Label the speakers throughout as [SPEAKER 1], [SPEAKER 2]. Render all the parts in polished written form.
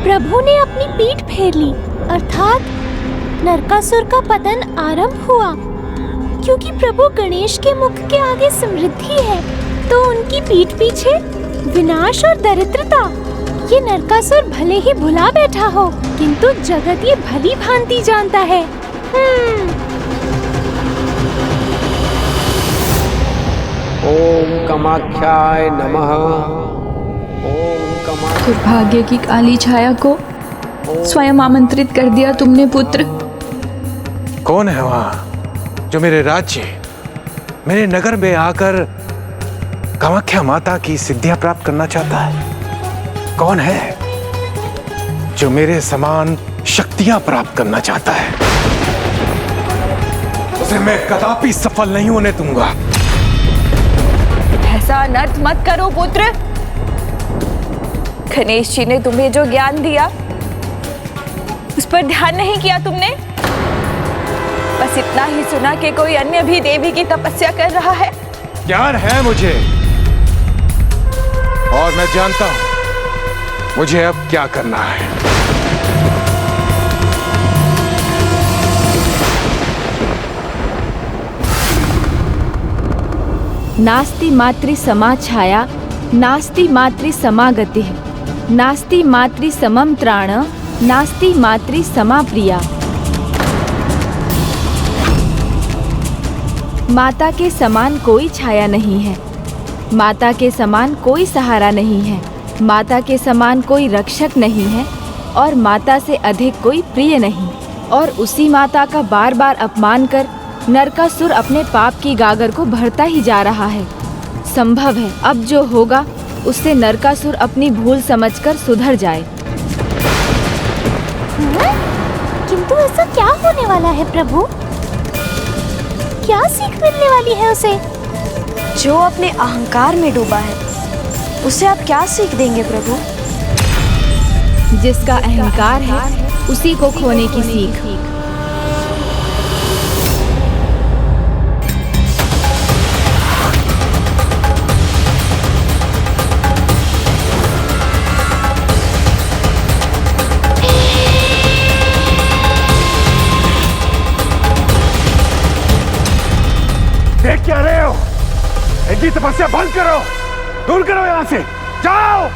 [SPEAKER 1] प्रभु ने अपनी पीठ फेर ली, अर्थात नरकासुर का पतन आरंभ हुआ। क्योंकि प्रभु गणेश के मुख के आगे समृद्धि है, तो उनकी पीठ पीछे विनाश और दरिद्रता। ये नरकासुर भले ही भुला बैठा हो, किंतु जगत ये भली भांति जानता है।
[SPEAKER 2] ओम कामाख्याय नमः। ओम कामाख्याय।
[SPEAKER 3] दुर्भाग्य की काली छाया को स्वयं आमंत्रित कर दिया तुमने पुत्र।
[SPEAKER 4] कौन है वहाँ जो मेरे राज्य, मेरे नगर में आकर कामाख्या माता की सिद्धियां प्राप्त करना चाहता है? कौन है जो मेरे समान शक्तियां प्राप्त करना चाहता है? उसे मैं कदापि सफल नहीं होने दूंगा।
[SPEAKER 3] ऐसा अनर्थ मत करो पुत्र। गणेश जी ने तुम्हें जो ज्ञान दिया उस पर ध्यान नहीं किया तुमने। बस इतना ही सुना कि कोई अन्य भी देवी की तपस्या कर रहा है।
[SPEAKER 4] ज्ञान है मुझे, और मैं जानता हूं मुझे अब क्या करना है।
[SPEAKER 5] नास्ति मातृ समा छाया, नास्ति मातृ समा गतिः, नास्ति मातृ समम त्राण, नास्ति मातृ समा प्रिया। माता के समान कोई छाया नहीं है, माता के समान कोई सहारा नहीं है, माता के समान कोई रक्षक नहीं है, और माता से अधिक कोई प्रिय नहीं। और उसी माता का बार बार अपमान कर नरकासुर अपने पाप की गागर को भरता ही जा रहा है। संभव है अब जो होगा उससे नरकासुर अपनी भूल समझकर सुधर जाए।
[SPEAKER 1] किंतु ऐसा क्या होने वाला है प्रभु? क्या सीख मिलने वाली है उसे?
[SPEAKER 6] जो अपने अहंकार में डूबा है उसे आप क्या सीख देंगे प्रभु?
[SPEAKER 5] जिसका अहंकार है उसी को खोने की सीख।
[SPEAKER 4] देख क्या रहे हो? इनकी तपस्या बंद करो, दूर करो यहां से, जाओ।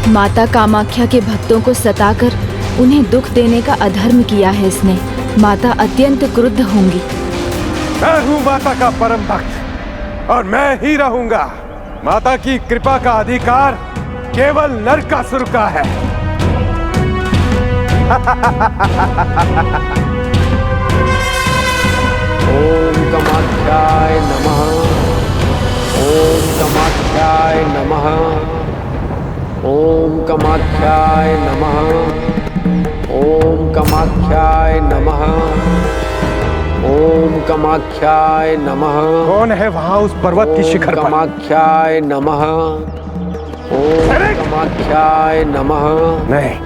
[SPEAKER 5] माता कामाख्या के भक्तों को सताकर उन्हें दुख देने का अधर्म किया है इसने। माता अत्यंत क्रुद्ध होंगी।
[SPEAKER 4] मैं हूँ माता का परम भक्त और मैं ही रहूंगा। माता की कृपा का अधिकार केवल नरकासुर का है।
[SPEAKER 2] ओम कामाख्याय नमः। ओम कामाख्याय नमः। ओम कामाख्याय नमः। ओम कामाख्याय नमः। ओम कामाख्याय नमः।
[SPEAKER 4] कौन है वहाँ उस पर्वत की शिखर पर?
[SPEAKER 2] कामाख्याय नमः। ओम कामाख्याय नमः।
[SPEAKER 4] नहीं,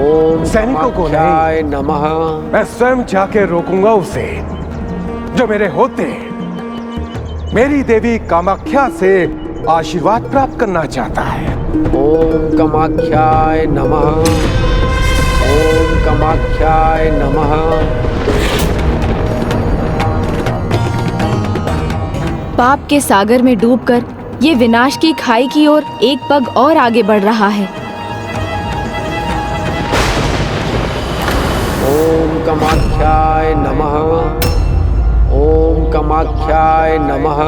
[SPEAKER 2] ओम
[SPEAKER 4] सैनिकों को
[SPEAKER 2] कामाख्याय नमः।
[SPEAKER 4] मैं स्वयं जाके रोकूंगा उसे, जो मेरे होते मेरी देवी कामाख्या से आशीर्वाद प्राप्त करना चाहता है।
[SPEAKER 2] ओम कामाख्याय नमः। ओम कामाख्याय नमः।
[SPEAKER 5] पाप के सागर में डूबकर ये विनाश की खाई की ओर एक पग और आगे बढ़ रहा है।
[SPEAKER 2] ओम कामाख्याय नमः। ओम कामाख्याय नमः।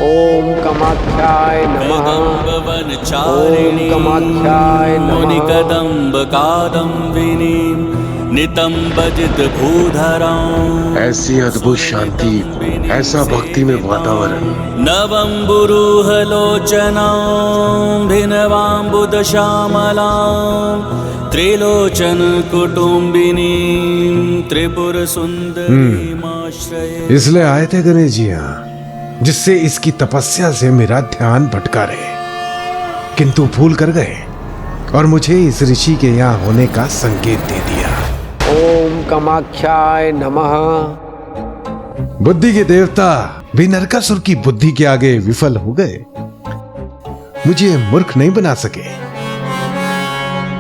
[SPEAKER 2] ओम कामाख्याय नमः। ओम कामाख्याय नमः।
[SPEAKER 7] कदम्ब कादम्बिनी नितम भजित भूधरां।
[SPEAKER 8] ऐसी अद्भुत शांति, ऐसा भक्ति में वातावरण।
[SPEAKER 7] नवम बुरूहलोचनां भिनवाम्बुद श्यामलां त्रिलोचन कुटुंबिनी त्रिपुर सुंदरीमाश्रये।
[SPEAKER 8] इसलिए आए थे गणेश जी यहाँ,
[SPEAKER 4] जिससे इसकी तपस्या से मेरा ध्यान भटका रहे, किंतु भूल कर गए और मुझे इस ऋषि के यहाँ होने का संकेत दे दिया।
[SPEAKER 2] ओम कामाख्याय नमः।
[SPEAKER 4] बुद्धि के देवता भी नरकासुर की बुद्धि के आगे विफल हो गए, मुझे मूर्ख नहीं बना सके।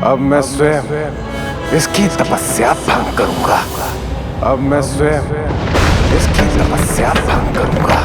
[SPEAKER 4] अब मैं स्वयं इसकी तपस्या भंग करूंगा। अब मैं स्वयं इसकी तपस्या भंग करूंगा।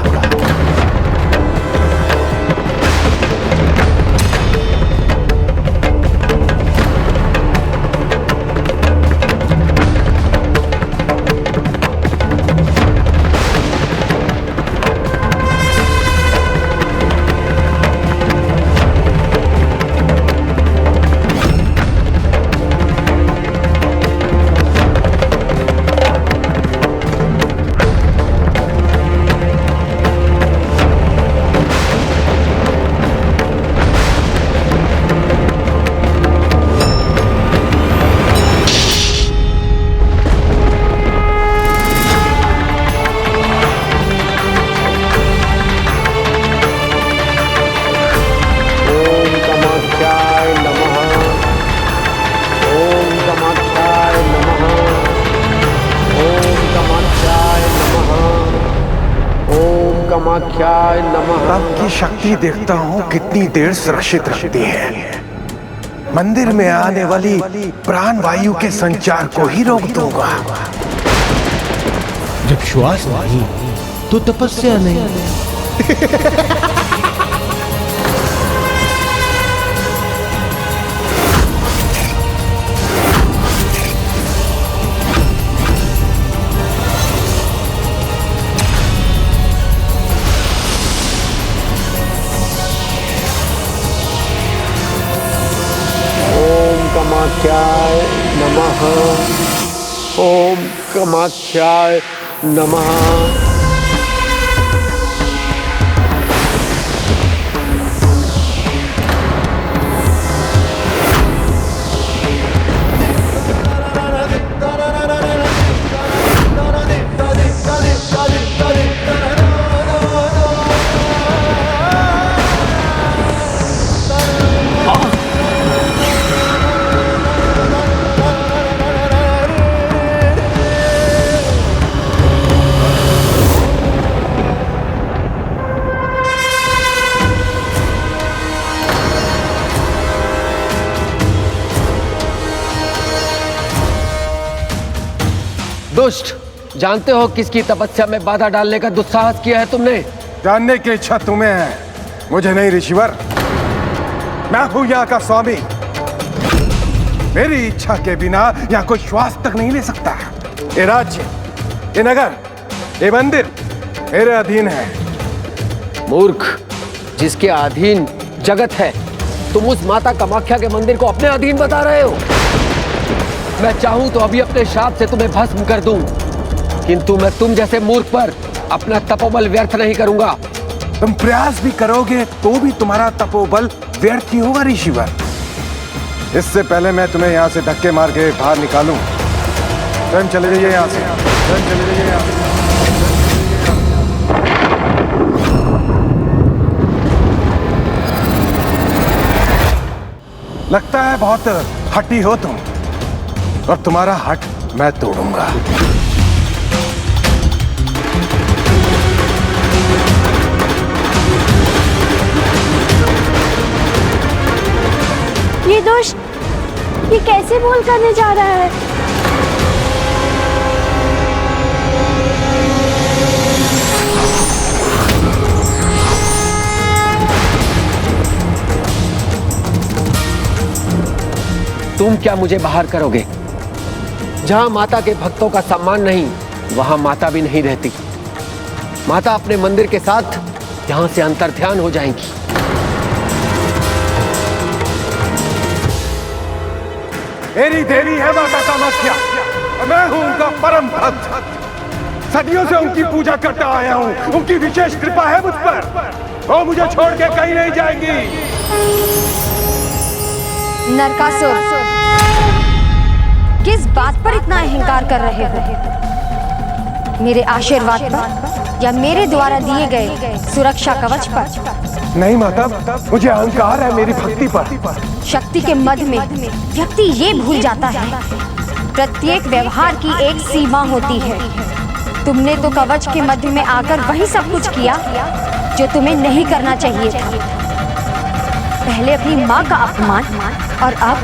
[SPEAKER 2] कामाख्याय नमः।
[SPEAKER 4] आपकी शक्ति देखता हूँ कितनी देर सुरक्षित रखती है। मंदिर में आने वाली प्राण वायु के संचार को ही रोक दूंगा।
[SPEAKER 9] जब श्वास नहीं तो तपस्या नहीं।
[SPEAKER 2] कामाख्याय नमः। ओम कामाख्याय नमः। दुष्ट, जानते हो किसकी तपस्या में बाधा डालने का दुस्साहस किया है तुमने?
[SPEAKER 4] जानने की इच्छा तुम्हें है, मुझे नहीं ऋषिवर। मैं हूं यहाँ का स्वामी। मेरी इच्छा के बिना यहाँ कोई श्वास तक नहीं ले सकता। ये राज्य, ये नगर, ये मंदिर मेरे अधीन है।
[SPEAKER 2] मूर्ख, जिसके अधीन जगत है, तुम उस माता कामाख्या के मंदिर को अपने अधीन बता रहे हो। मैं चाहूं तो अभी अपने श्राप से तुम्हें भस्म कर दूं, किंतु मैं तुम जैसे मूर्ख पर अपना तपोबल व्यर्थ नहीं करूंगा।
[SPEAKER 4] तुम प्रयास भी करोगे तो भी तुम्हारा तपोबल व्यर्थ ही होगा ऋषिवर। इससे पहले मैं तुम्हें यहाँ से धक्के मार के बाहर निकालूं, स्वयं चले जाइए यहाँ से, स्वयं चले जाइए यहाँ से। लगता है बहुत हठी हो तुम, और तुम्हारा हट मैं तोड़ूंगा।
[SPEAKER 6] ये दोष ये कैसे बोल करने जा रहा है?
[SPEAKER 2] तुम क्या मुझे बाहर करोगे? जहां माता के भक्तों का सम्मान नहीं, वहां माता भी नहीं रहती। माता अपने मंदिर के साथ यहां से अंतर्ध्यान हो जाएंगी।
[SPEAKER 4] मेरी देवी है माता कामाख्या, मैं हूं उनका परम भक्त। सदियों से उनकी पूजा करता आया हूं। उनकी विशेष कृपा है मुझ पर, वो मुझे छोड़ के कहीं नहीं जाएंगी।
[SPEAKER 6] नरकासुर, किस बात पर इतना अहंकार कर रहे हो? मेरे आशीर्वाद पर या मेरे द्वारा दिए गए सुरक्षा कवच पर?
[SPEAKER 4] नहीं माता, मुझे अहंकार है मेरी भक्ति पर।
[SPEAKER 6] शक्ति के मद में व्यक्ति ये भूल जाता है प्रत्येक व्यवहार की एक सीमा होती है। तुमने तो कवच के मध्य में आकर वही सब कुछ किया जो तुम्हें नहीं करना चाहिए था। पहले अपनी माँ का अपमान और अब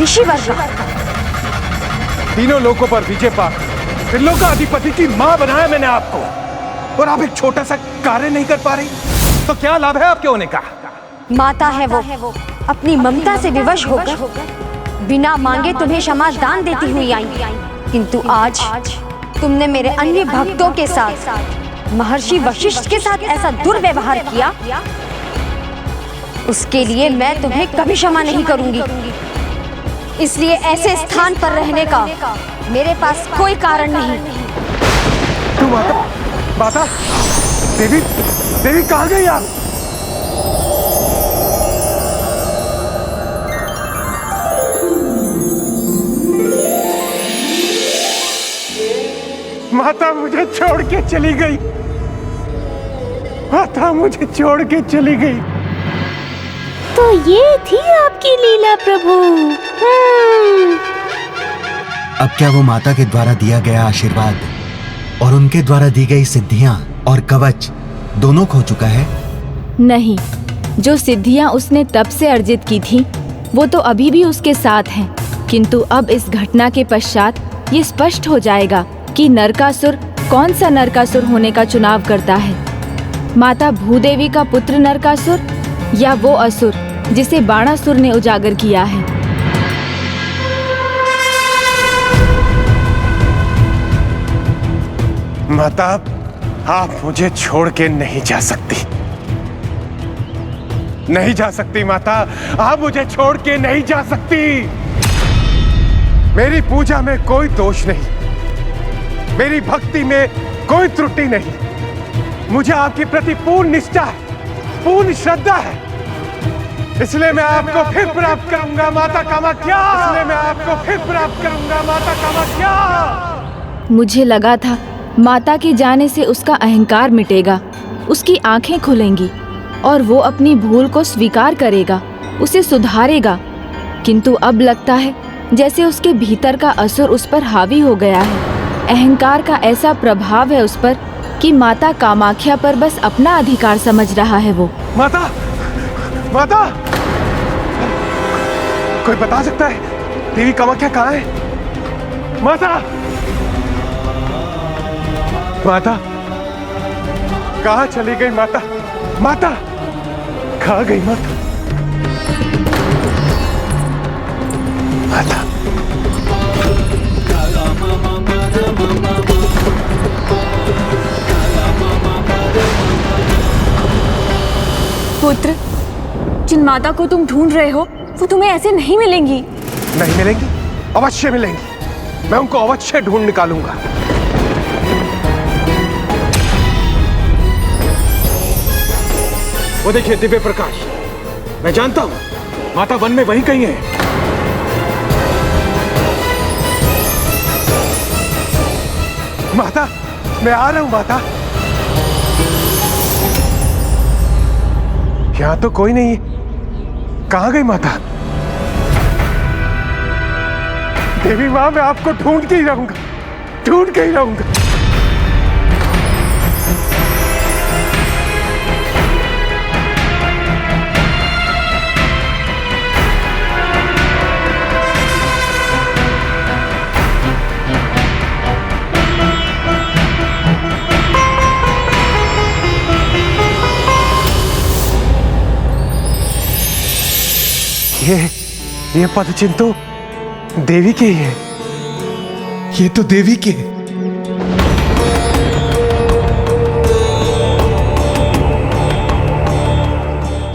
[SPEAKER 6] ऋषिवर का।
[SPEAKER 4] तीनों लोगों पर विजय पा त्रिलोकाधिपति की माँ बनाया मैंने आपको, और आप एक छोटा सा कार्य नहीं कर पा रही, तो क्या लाभ है आपके होने का?
[SPEAKER 6] माता है वो, अपनी ममता से विवश होकर बिना मांगे तुम्हें क्षमा दान देती हुई आई, किंतु आज तुमने मेरे अन्य भक्तों के साथ, महर्षि वशिष्ठ के साथ ऐसा दुर्व्यवहार किया, उसके लिए मैं तुम्हें कभी क्षमा नहीं करूंगी। इसलिए ऐसे स्थान पर रहने का मेरे पास कोई कारण नहीं।
[SPEAKER 4] तू माता, देवी कहाँ गई आप? माता मुझे छोड़ के चली गई, माता मुझे छोड़ के चली गई।
[SPEAKER 1] तो ये थी आपकी लीला प्रभु।
[SPEAKER 10] अब क्या वो माता के द्वारा दिया गया आशीर्वाद और उनके द्वारा दी गई सिद्धियां और कवच दोनों खो चुका है?
[SPEAKER 5] नहीं, जो सिद्धियां उसने तब से अर्जित की थी वो तो अभी भी उसके साथ हैं, किंतु अब इस घटना के पश्चात ये स्पष्ट हो जाएगा कि नरकासुर कौन सा नरकासुर होने का चुनाव करता है, माता भूदेवी का पुत्र नरकासुर या वो असुर जिसे बाणासुर ने उजागर किया है।
[SPEAKER 4] माता, आप मुझे छोड़ के नहीं जा सकती, नहीं जा सकती माता, आप मुझे छोड़ के नहीं जा सकती। मेरी पूजा में कोई दोष नहीं, मेरी भक्ति में कोई त्रुटि नहीं, मुझे आपके प्रति पूर्ण निष्ठा है, पूर्ण श्रद्धा है, इसलिए मैं आपको फिर प्राप्त करूंगा माता कामाख्या, इसलिए मैं आपको फिर प्राप्त करूंगा माता कामाख्या।
[SPEAKER 5] मुझे लगा था माता के जाने से उसका अहंकार मिटेगा, उसकी आंखें खुलेंगी और वो अपनी भूल को स्वीकार करेगा, उसे सुधारेगा, किंतु अब लगता है जैसे उसके भीतर का असुर उस पर हावी हो गया है। अहंकार का ऐसा प्रभाव है उस पर कि माता कामाख्या पर बस अपना अधिकार समझ रहा है वो।
[SPEAKER 4] माता, माता, कोई बता सकता है देवी कामाख्या कहाँ है? माता, माता, कहाँ चली गई माता? माता, कहाँ गई माता? माता,
[SPEAKER 3] पुत्र, जिन माता को तुम ढूंढ रहे हो वो तुम्हें ऐसे नहीं मिलेंगी।
[SPEAKER 4] नहीं मिलेंगी? अवश्य मिलेंगी, मैं उनको अवश्य ढूंढ निकालूंगा। वो देखिए दिव्य प्रकाश, मैं जानता हूं माता वन में वहीं कहीं है। माता, मैं आ रहा हूं माता। यहां तो कोई नहीं है, कहां गई माता? देवी मां, मैं आपको ढूंढ के ही रहूंगा, ढूंढ के ही रहूंगा। ये पदचिन्ह तो देवी के ही है।
[SPEAKER 9] ये तो देवी के।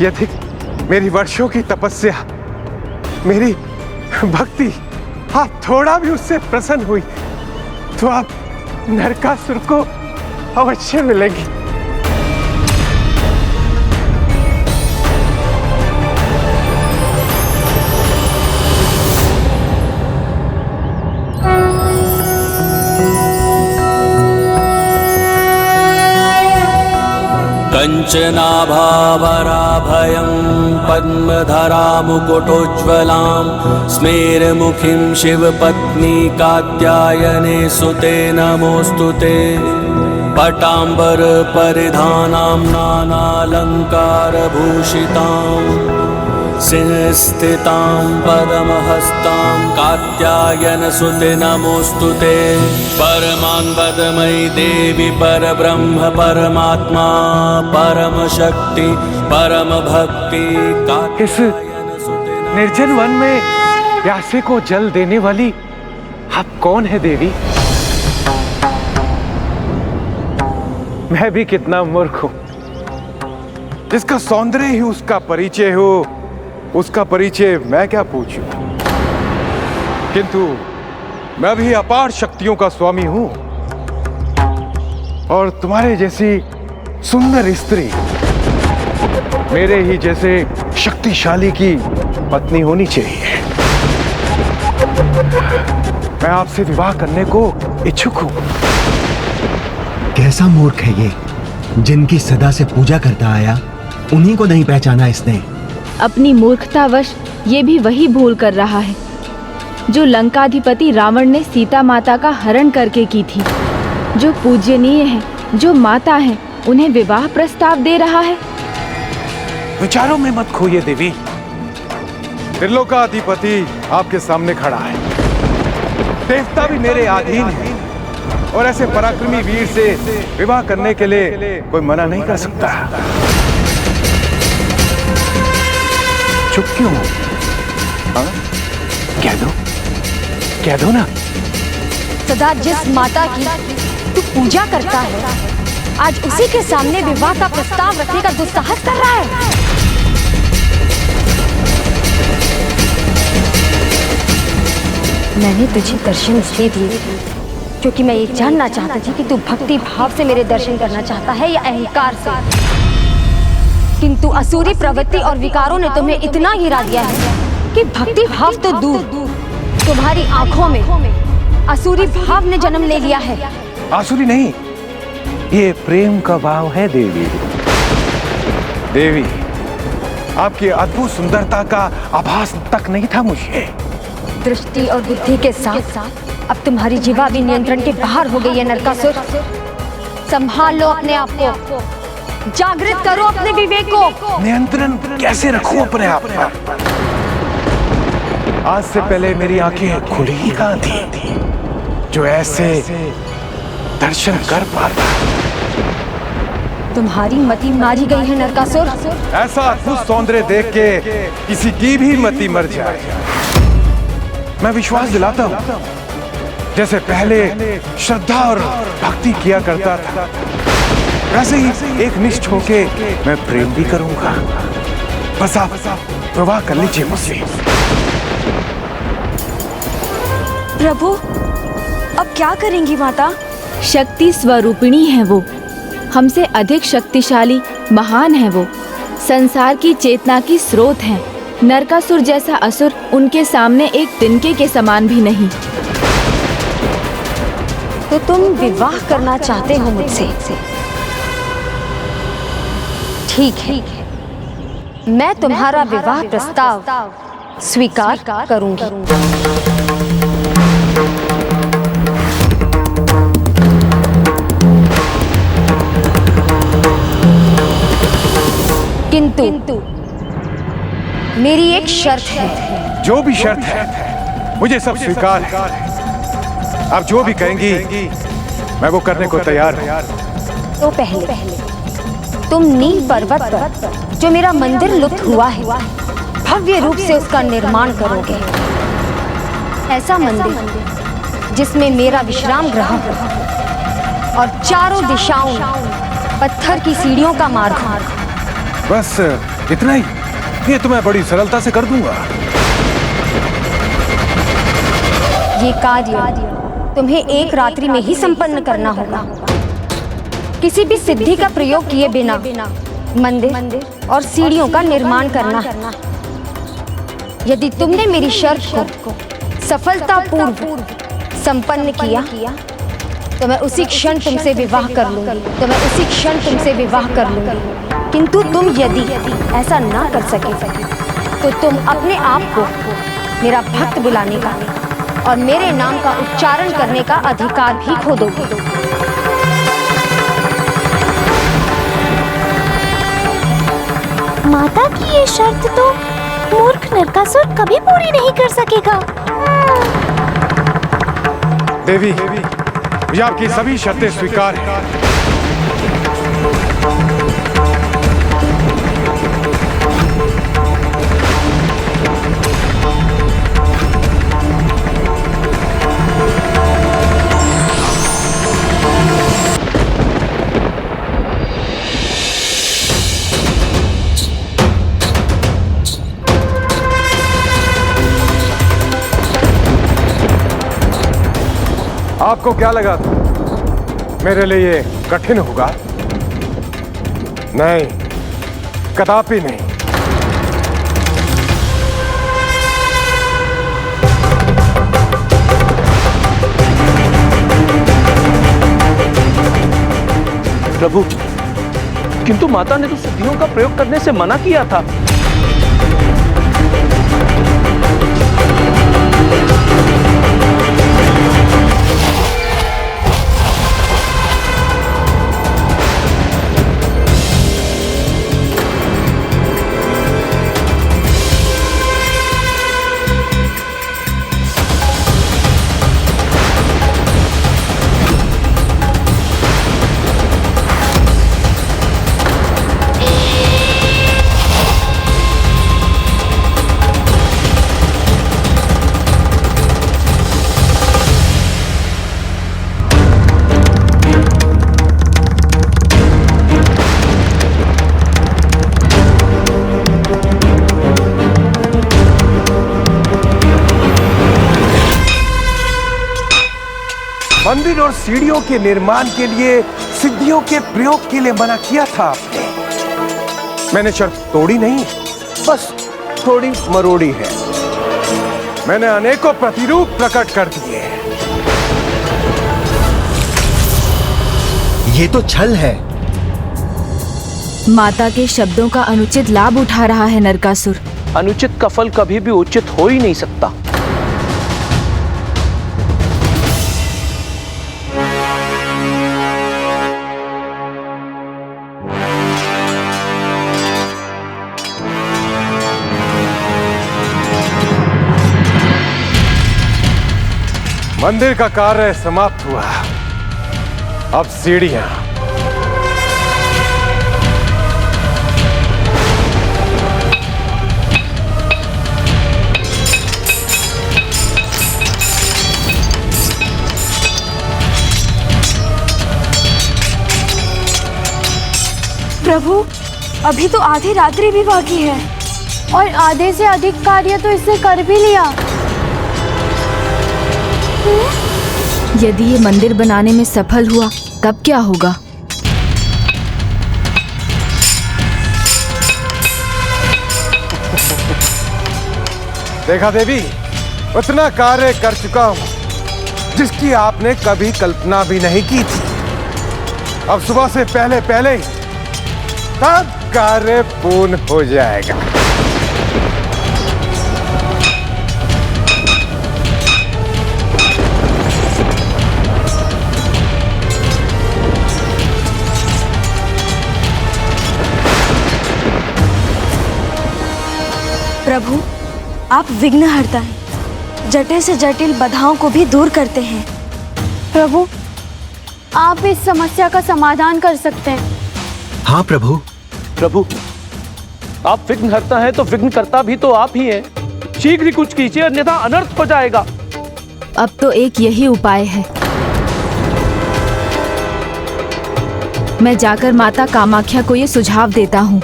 [SPEAKER 4] यदि मेरी वर्षों की तपस्या, मेरी भक्ति आप थोड़ा भी उससे प्रसन्न हुई तो आप नरकासुर को अवश्य मिलेंगी।
[SPEAKER 7] कञ्चनाभावराभयं पद्मधरा मुकुटोज्ज्वलां स्मेरमुखीं शिवपत्नी कात्यायने सुते नमोऽस्तु ते। पटाम्बरपरिधानां नानालङ्कारभूषितां सिंहस्थितां पद्महस्तां कात्यायनसुते नमोऽस्तु ते। परमान्वदमयी देवी परब्रह्म परमात्मा परमशक्ति परमभक्ति
[SPEAKER 4] इस निर्जन वन में प्यासे को जल देने वाली आप कौन है देवी? मैं भी कितना मूर्ख हूं, जिसका सौंदर्य ही उसका परिचय हो, उसका परिचय मैं क्या पूछूं? किंतु मैं भी अपार शक्तियों का स्वामी हूं और तुम्हारे जैसी सुंदर स्त्री मेरे ही जैसे शक्तिशाली की पत्नी होनी चाहिए। मैं आपसे विवाह करने को इच्छुक हूं।
[SPEAKER 10] कैसा मूर्ख है ये, जिनकी सदा से पूजा करता आया उन्हीं को नहीं पहचाना इसने।
[SPEAKER 5] अपनी मूर्खतावश ये भी वही भूल कर रहा है जो लंकाधिपति रावण ने सीता माता का हरण करके की थी। जो पूज्यनीय है, जो माता है, उन्हें विवाह प्रस्ताव दे रहा है।
[SPEAKER 4] विचारों में मत खोइए देवी। त्रिलोकाधिपति आपके सामने खड़ा है, देवता भी मेरे अधीन है और ऐसे पराक्रमी वीर से विवाह करने के लिए कोई मना नहीं कर सकता। चुप क्यों? हाँ? कह दो ना।
[SPEAKER 6] सदा जिस माता की तू पूजा करता है, आज उसी के सामने विवाह का प्रस्ताव रखने का दुस्साहस कर रहा है। मैंने तुझे दर्शन इसलिए दिए क्योंकि मैं ये जानना चाहती थी कि तू भक्ति भाव से मेरे दर्शन करना चाहता है या अहंकार से। किंतु असुरी प्रवृत्ति और विकारों ने तुम्हें इतना गिरा दिया है कि भक्ति भाव तो दूर, तुम्हारी आंखों में असुरी भाव ने जन्म ले लिया है।
[SPEAKER 4] आसुरी नहीं, ये प्रेम का भाव है देवी। देवी, आपकी अद्भुत सुंदरता का आभास तक नहीं था मुझे।
[SPEAKER 6] दृष्टि और बुद्धि के साथ अब तुम्हारी जीवा भी नियंत्रण के बाहर हो गई है नरकासुर। संभाल लो अपने आप को, जागृत करो अपने विवेक को।
[SPEAKER 4] नियंत्रण कैसे रखूं अपने आप पर? आज से पहले मेरी आंखें खुली ही कहां थी जो ऐसे दर्शन कर पाता।
[SPEAKER 6] तुम्हारी मति मारी गई है नरकासुर।
[SPEAKER 4] ऐसा अद्भुत सौंदर्य देख के किसी की भी मति मर जाए। मैं विश्वास दिलाता हूं, जैसे पहले श्रद्धा और भक्ति किया करता था, वैसे ही एक निष्ठ होके मैं प्रेम भी करूंगा। बस आप विवाह कर लीजिए मुझसे।
[SPEAKER 3] प्रभु, अब क्या करेंगी माता?
[SPEAKER 5] शक्ति स्वरूपिणी है वो, हमसे अधिक शक्तिशाली, महान है वो, संसार की चेतना की स्रोत है। नरकासुर जैसा असुर उनके सामने एक तिनके के समान भी नहीं।
[SPEAKER 6] तो तुम विवाह करना चाहते हो मुझसे? ठीक है, मैं तुम्हारा विवाह प्रस्ताव स्वीकार करूंगी। किंतु मेरी एक शर्त है।
[SPEAKER 4] जो भी शर्त है मुझे सब स्वीकार है। आप जो भी कहेंगी मैं वो करने को तैयार हूं।
[SPEAKER 6] तो पहले तुम नील पर्वत पर जो मेरा मंदिर लुप्त हुआ है, भव्य रूप से उसका निर्माण करोगे। ऐसा मंदिर जिसमें मेरा विश्राम गृह और चारों दिशाओं पत्थर की सीढ़ियों का मार्ग।
[SPEAKER 4] बस इतना ही? ये तो मैं बड़ी सरलता से कर दूंगा।
[SPEAKER 6] ये कार्य तुम्हें एक रात्रि में ही संपन्न करना होगा। किसी भी सिद्धि का प्रयोग किए बिना मंदिर और सीढ़ियों का निर्माण करना। यदि तुमने मेरी शर्त को सफलतापूर्वक संपन्न किया तो मैं उसी क्षण तुमसे विवाह कर लूंगी। किंतु तुम यदि ऐसा ना कर सके तो तुम अपने आप को मेरा भक्त बुलाने का और मेरे नाम का उच्चारण करने का अधिकार भी खो दोगे।
[SPEAKER 1] माता की ये शर्त तो मूर्ख नरकासुर कभी पूरी नहीं कर सकेगा।
[SPEAKER 9] देवी, ये आपकी सभी शर्तें स्वीकार हैं। आपको क्या लगा था मेरे लिए ये कठिन होगा? नहीं, कदापि नहीं।
[SPEAKER 11] प्रभु, किंतु माता ने तो सिद्धियों का प्रयोग करने से मना किया था।
[SPEAKER 4] मंदिर और सीढ़ियों के निर्माण के लिए सिद्धियों के प्रयोग के लिए मना किया था आपने। मैंने शर्त तोड़ी नहीं, बस थोड़ी मरोड़ी है। मैंने अनेकों प्रतिरूप प्रकट कर दिए।
[SPEAKER 10] ये तो छल है।
[SPEAKER 5] माता के शब्दों का अनुचित लाभ उठा रहा है नरकासुर।
[SPEAKER 11] अनुचित का फल कभी भी उचित हो ही नहीं सकता।
[SPEAKER 4] मंदिर का कार्य समाप्त हुआ। अब सीढ़ियां।
[SPEAKER 3] प्रभु, अभी तो आधी रात्रि भी बाकी है
[SPEAKER 1] और आधे से अधिक कार्य तो इसने कर भी लिया।
[SPEAKER 5] यदि ये मंदिर बनाने में सफल हुआ तब क्या होगा?
[SPEAKER 4] देखा देवी, उतना कार्य कर चुका हूं जिसकी आपने कभी कल्पना भी नहीं की थी। अब सुबह से पहले पहले ही सब कार्य पूर्ण हो जाएगा।
[SPEAKER 3] प्रभु, आप विघ्नहर्ता हैं, जटिल से जटिल बाधाओं को भी दूर करते हैं।
[SPEAKER 1] प्रभु, आप इस समस्या का समाधान कर सकते हैं।
[SPEAKER 10] हाँ प्रभु।
[SPEAKER 11] प्रभु, आप विघ्नहर्ता हैं तो विघ्नकर्ता भी तो आप ही हैं। शीघ्र ही कुछ कीजिए, अन्यथा अनर्थ हो जाएगा।
[SPEAKER 5] अब तो एक यही उपाय है। मैं जाकर माता कामाख्या को ये सुझाव देता हूँ।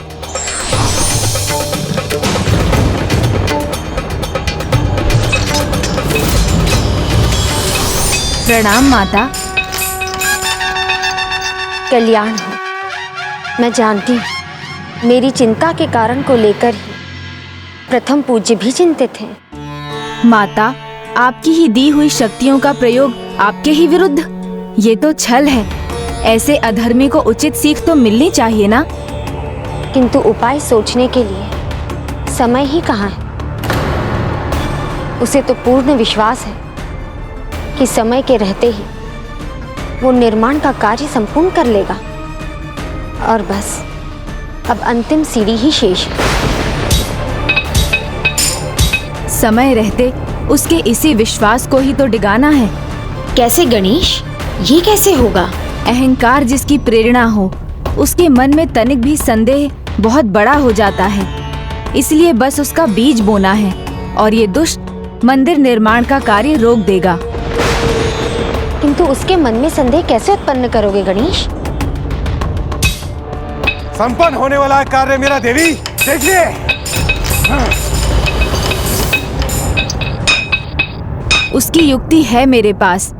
[SPEAKER 5] प्रणाम माता।
[SPEAKER 6] कल्याण हो। मैं जानती हूँ मेरी चिंता के कारण को लेकर ही प्रथम पूज्य भी चिंतित हैं।
[SPEAKER 5] माता, आपकी ही दी हुई शक्तियों का प्रयोग आपके ही विरुद्ध, ये तो छल है। ऐसे अधर्मी को उचित सीख तो मिलनी चाहिए ना।
[SPEAKER 6] किंतु उपाय सोचने के लिए समय ही कहाँ है। उसे तो पूर्ण विश्वास है कि समय के रहते ही वो निर्माण का कार्य संपूर्ण कर लेगा और बस अब अंतिम सीढ़ी ही शेष है।
[SPEAKER 5] समय रहते उसके इसी विश्वास को ही तो डिगाना है।
[SPEAKER 6] कैसे गणेश, ये कैसे होगा?
[SPEAKER 5] अहंकार जिसकी प्रेरणा हो, उसके मन में तनिक भी संदेह बहुत बड़ा हो जाता है। इसलिए बस उसका बीज बोना है और ये दुष्ट मंदिर निर्माण का कार्य रोक देगा।
[SPEAKER 6] किंतु उसके मन में संदेह कैसे उत्पन्न करोगे गणेश?
[SPEAKER 4] संपन्न होने वाला है कार्य मेरा देवी, देखिए।
[SPEAKER 5] उसकी युक्ति है मेरे पास,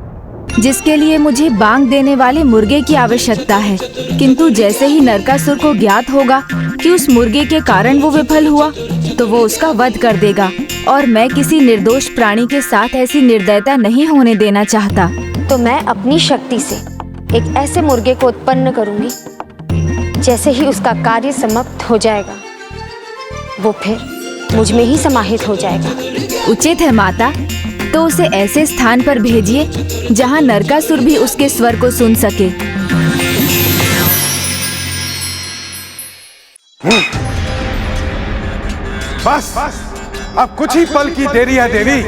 [SPEAKER 5] जिसके लिए मुझे बांग देने वाले मुर्गे की आवश्यकता है। किंतु जैसे ही नरकासुर को ज्ञात होगा कि उस मुर्गे के कारण वो विफल हुआ, तो वो उसका वध कर देगा और मैं किसी निर्दोष प्राणी के साथ ऐसी निर्दयता नहीं होने देना चाहता।
[SPEAKER 6] तो मैं अपनी शक्ति से एक ऐसे मुर्गे को उत्पन्न करूंगी, जैसे ही उसका कार्य समाप्त हो जाएगा वो फिर मुझ में ही समाहित हो जाएगा।
[SPEAKER 5] उचित है माता, तो उसे ऐसे स्थान पर भेजिए जहाँ नरकासुर भी उसके स्वर को सुन सके।
[SPEAKER 4] बस अब कुछ ही पल की देरी है देवी,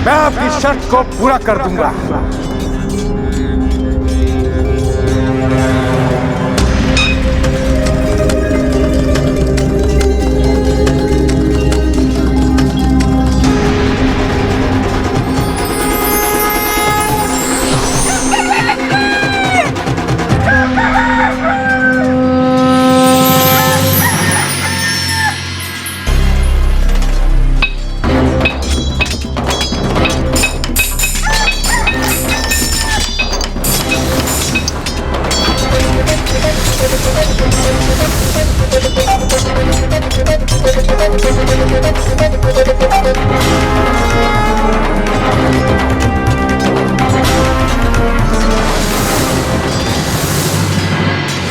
[SPEAKER 4] मैं आपकी शर्त को पूरा कर दूंगा।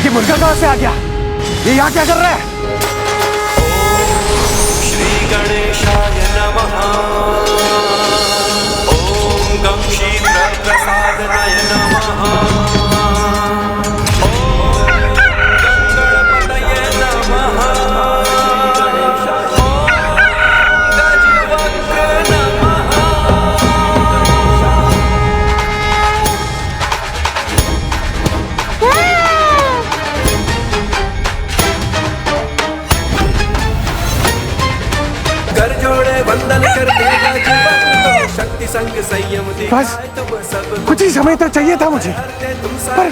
[SPEAKER 12] ये मुर्गा कहां से आ गया? ये यहाँ क्या कर रहा है?
[SPEAKER 7] श्री गणेशाय नमः। ओम गं क्षीर प्रसादनाय नमः। ओम गणपतये नमः। ओम गजवक्र नमः। कर जोड़े वंदन कर देगा जीवन, शक्ति संग संयम
[SPEAKER 4] बस कुछ ही समय तो चाहिए था मुझे, पर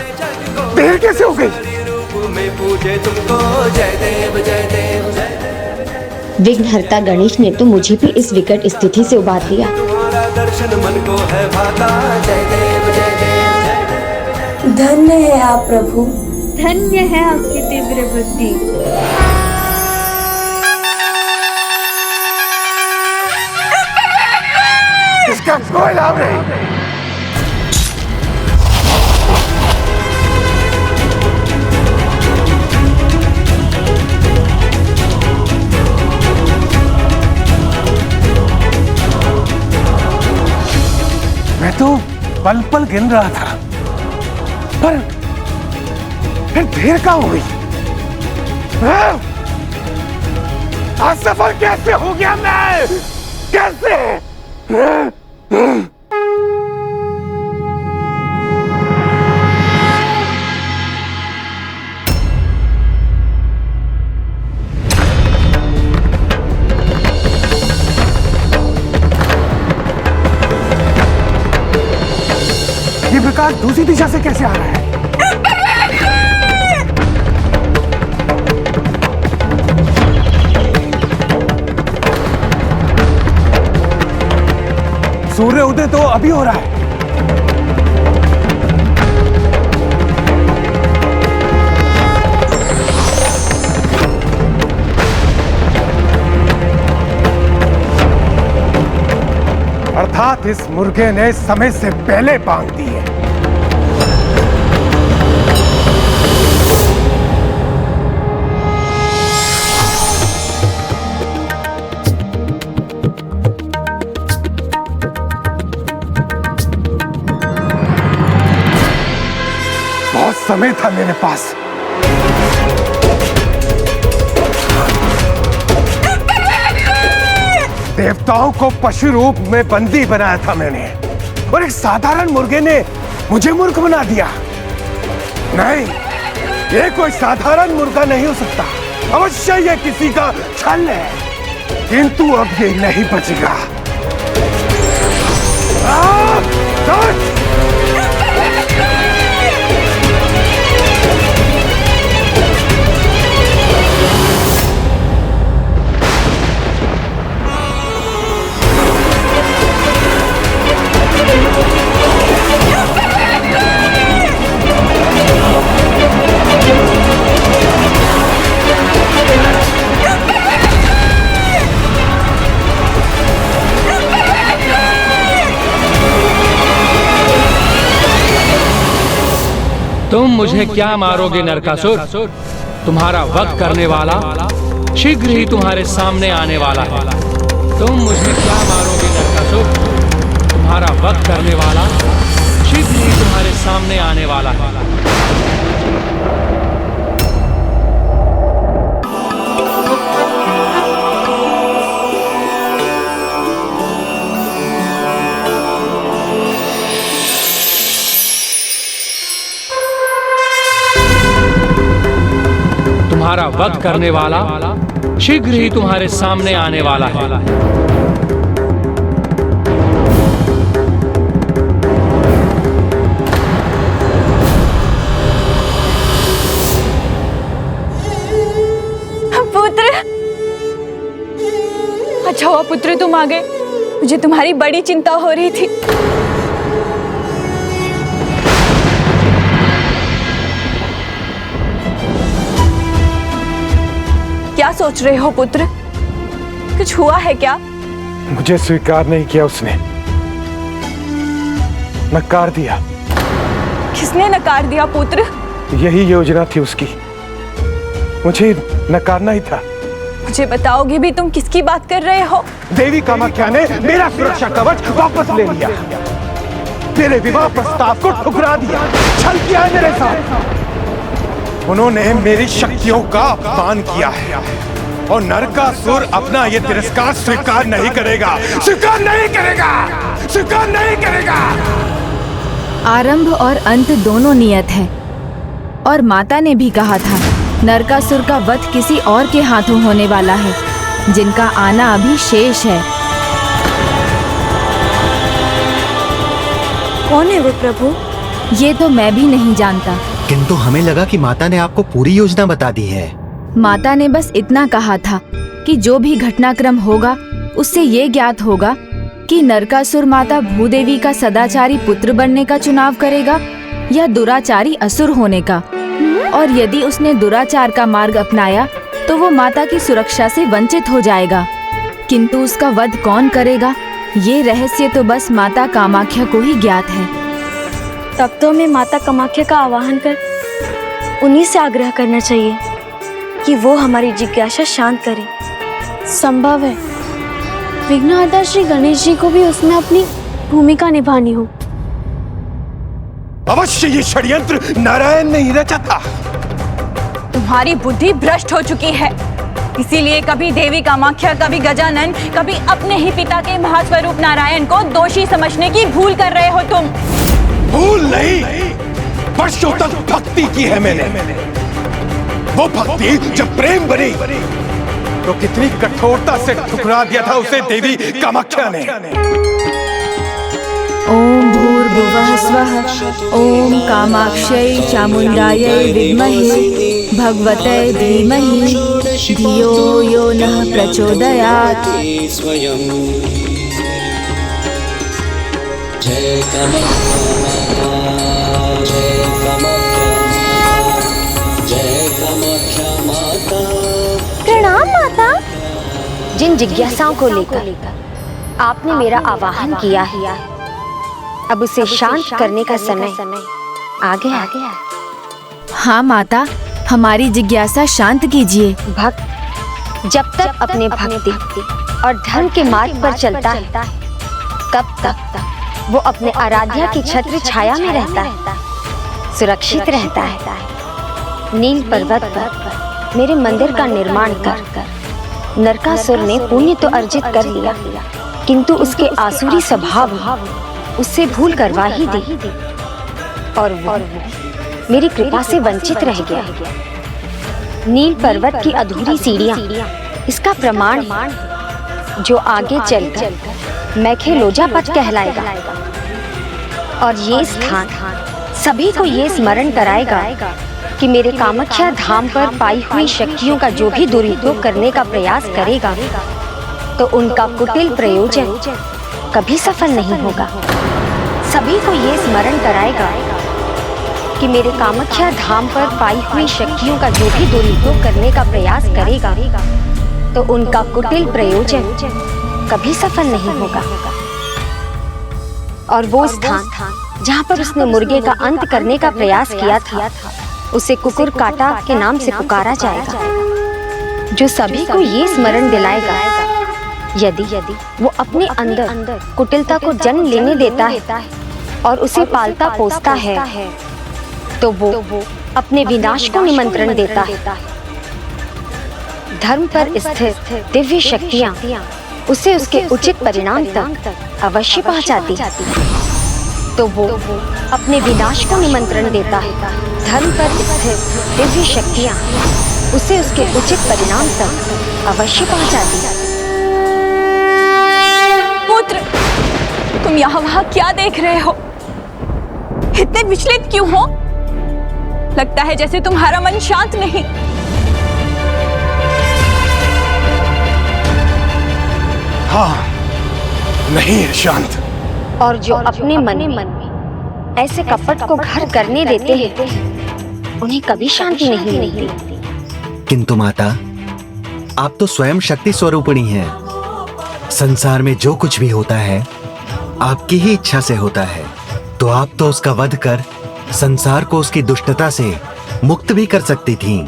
[SPEAKER 4] देर कैसे हो गई?
[SPEAKER 7] रूप में पूजे तुमको जय देव जय देव जय देव।
[SPEAKER 6] विघ्नहर्ता गणेश ने तो मुझे भी इस विकट स्थिति से उबार लिया।
[SPEAKER 7] तुम्हारा दर्शन मन को है भाता, जय देव जय देव जय देव।
[SPEAKER 13] धन्य है आप प्रभु, धन्य है आपकी तीव्र बुद्धि।
[SPEAKER 4] इसका कोई लाभ नहीं। मैं तो पल पल गिन रहा था, पर फिर देर का हो गई। असफल कैसे हो गया मैं? कैसे? ये प्रकाश दूसरी दिशा से कैसे आ रहा है? सूर्य उदय तो अभी हो रहा है। अर्थात बात इस मुर्गे ने समय से पहले बांध दी है। बहुत समय था मेरे पास। देवताओं को पशु रूप में बंदी बनाया था मैंने, और एक साधारण मुर्गे ने मुझे मूर्ख बना दिया। नहीं, ये कोई साधारण मुर्गा नहीं हो सकता। अवश्य ये किसी का छल है, किंतु अब ये नहीं बचेगा।
[SPEAKER 14] तुम मुझे क्या मारोगे नरकासुर? तुम्हारा वध करने वाला शीघ्र ही तुम्हारे सामने आने वाला है। तुम मुझे क्या मारोगे नरकासुर? तुम्हारा वध करने वाला शीघ्र ही तुम्हारे सामने आने वाला है। तुम्हारा वध करने वाला शीघ्र ही तुम्हारे सामने आने वाला है।
[SPEAKER 3] पुत्र, अच्छा हुआ पुत्र तुम आ गए। मुझे तुम्हारी बड़ी चिंता हो रही थी। क्या सोच रहे हो पुत्र? कुछ हुआ है क्या?
[SPEAKER 4] मुझे स्वीकार नहीं किया उसने, नकार दिया।
[SPEAKER 3] किसने नकार दिया पुत्र?
[SPEAKER 4] यही योजना थी उसकी, मुझे नकारना ही था।
[SPEAKER 3] मुझे बताओगे भी तुम किसकी बात कर रहे हो?
[SPEAKER 4] देवी कामाख्या ने मेरा सुरक्षा कवच वापस ले लिया, तेरे विवाह प्रस्ताव को ठुकरा दिया, छल किया है मेरे साथ। उन्होंने मेरी शक्तियों का अपमान किया है, और नरकासुर अपना ये तिरस्कार स्वीकार नहीं करेगा, स्वीकार नहीं करेगा, स्वीकार नहीं करेगा।
[SPEAKER 5] आरंभ और अंत दोनों नियत है, और माता ने भी कहा था नरकासुर का वध किसी और के हाथों होने वाला है, जिनका आना अभी शेष है।
[SPEAKER 13] कौन है वो प्रभु?
[SPEAKER 5] ये तो मैं भी नहीं जानता,
[SPEAKER 10] किंतु हमें लगा कि माता ने आपको पूरी योजना बता दी है।
[SPEAKER 5] माता ने बस इतना कहा था कि जो भी घटनाक्रम होगा उससे ये ज्ञात होगा कि नरकासुर माता भूदेवी का सदाचारी पुत्र बनने का चुनाव करेगा या दुराचारी असुर होने का, और यदि उसने दुराचार का मार्ग अपनाया तो वो माता की सुरक्षा से वंचित हो जाएगा। किंतु उसका वध कौन करेगा, ये रहस्य तो बस माता कामाख्या को ही ज्ञात है।
[SPEAKER 13] तब तो हमें माता कामाख्या का आवाहन कर उन्हीं से आग्रह करना चाहिए कि वो हमारी जिज्ञासा शांत करे। संभव है विघ्नहर्ता श्री गणेश जी को भी उसमें अपनी भूमिका निभानी हो।
[SPEAKER 4] अवश्य ये षड्यंत्र नारायण ने ही रचा था।
[SPEAKER 3] तुम्हारी बुद्धि भ्रष्ट हो चुकी है, इसीलिए कभी देवी कामाख्या, कभी गजानन, कभी अपने ही पिता के महास्वरूप नारायण को दोषी समझने की भूल कर रहे हो तुम।
[SPEAKER 4] भूल नहीं, वर्षों तक भक्ति की है मैंने। वो भक्ति जब प्रेम बनी तो कितनी कठोरता से ठुकरा दिया था उसे देवी कामाख्या ने।
[SPEAKER 5] ओम भूर्भुवः स्वः, ओम कामाक्षै चामुंडायै विद्महे भगवते धीमहि धियो यो नः प्रचोदयात्।
[SPEAKER 7] जय कामाख्या, जय कामाख्या माता।
[SPEAKER 6] प्रणाम माता। जिन जिज्ञासाओं को लेकर आपने मेरा आवाहन किया है, अब उसे शांत करने का समय आ गया।
[SPEAKER 5] हाँ माता, हमारी जिज्ञासा शांत कीजिए।
[SPEAKER 6] भक्त जब तक अपने भक्ति और धर्म के मार्ग पर चलता है, तब तक वो अपने आराध्या की छत्र छाया में रहता है, सुरक्षित रहता है। नील पर्वत पर मेरे मंदिर का निर्माण कर नरकासुर ने पुण्य तो अर्जित कर लिया, किंतु उसके आसुरी स्वभाव उससे भूल करवा ही दी, और वो मेरी कृपा से वंचित रह गया। नील पर्वत की अधूरी सीढ़ियां इसका प्रमाण है, जो आगे चलकर मैखेलोजा पथ कहलाएगा। और ये स्थान सभी को ये स्मरण कराएगा कि मेरे कामाख्या धाम पर पाई हुई शक्तियों का जो भी दुरुपयोग करने का प्रयास करेगा, तो उनका कुटिल प्रयोजन कभी सफल नहीं होगा। सभी को ये स्मरण कराएगा कि मेरे कामाख्या धाम पर पाई हुई शक्तियों का जो भी दुरुपयोग करने का प्रयास करेगा, तो उनका कुटिल प्रयोजन कभी सफल नहीं होगा। और वो स्थान जहाँ पर उसने मुर्गे का अंत करने का प्रयास किया था, उसे कुकुर काटा के नाम से पुकारा जाएगा, जो सभी को ये स्मरण दिलाएगा यदि वो अपने अंदर कुटिलता को जन्म लेने देता है और उसे पालता पोसता है, तो वो अपने विनाश को निमंत्रण देता है। धर्म पर स्थित दिव्य शक्तियाँ उसे उसके उचित परिणाम तक अवश्य पहुँचाती, तो वो अपने विनाश को निमंत्रण देता है। धर्म पर स्थित दिव्य शक्तियाँ उसे उसके उचित परिणाम तक अवश्य पहुँचाती।
[SPEAKER 3] पुत्र, तुम यहाँ वहाँ क्या देख रहे हो? इतने विचलित क्यों हो? लगता है जैसे तुम्हारा मन शांत नहीं।
[SPEAKER 4] हाँ, नहीं है शांत।
[SPEAKER 6] और जो अपने मन में ऐसे कपट को घर करने देते हैं, उन्हें कभी शांति नहीं मिलती।
[SPEAKER 10] किंतु माता, आप तो स्वयं शक्ति स्वरूपिणी हैं। संसार में जो कुछ भी होता है आपकी ही इच्छा से होता है, तो आप तो उसका वध कर संसार को उसकी दुष्टता से मुक्त भी कर सकती थीं।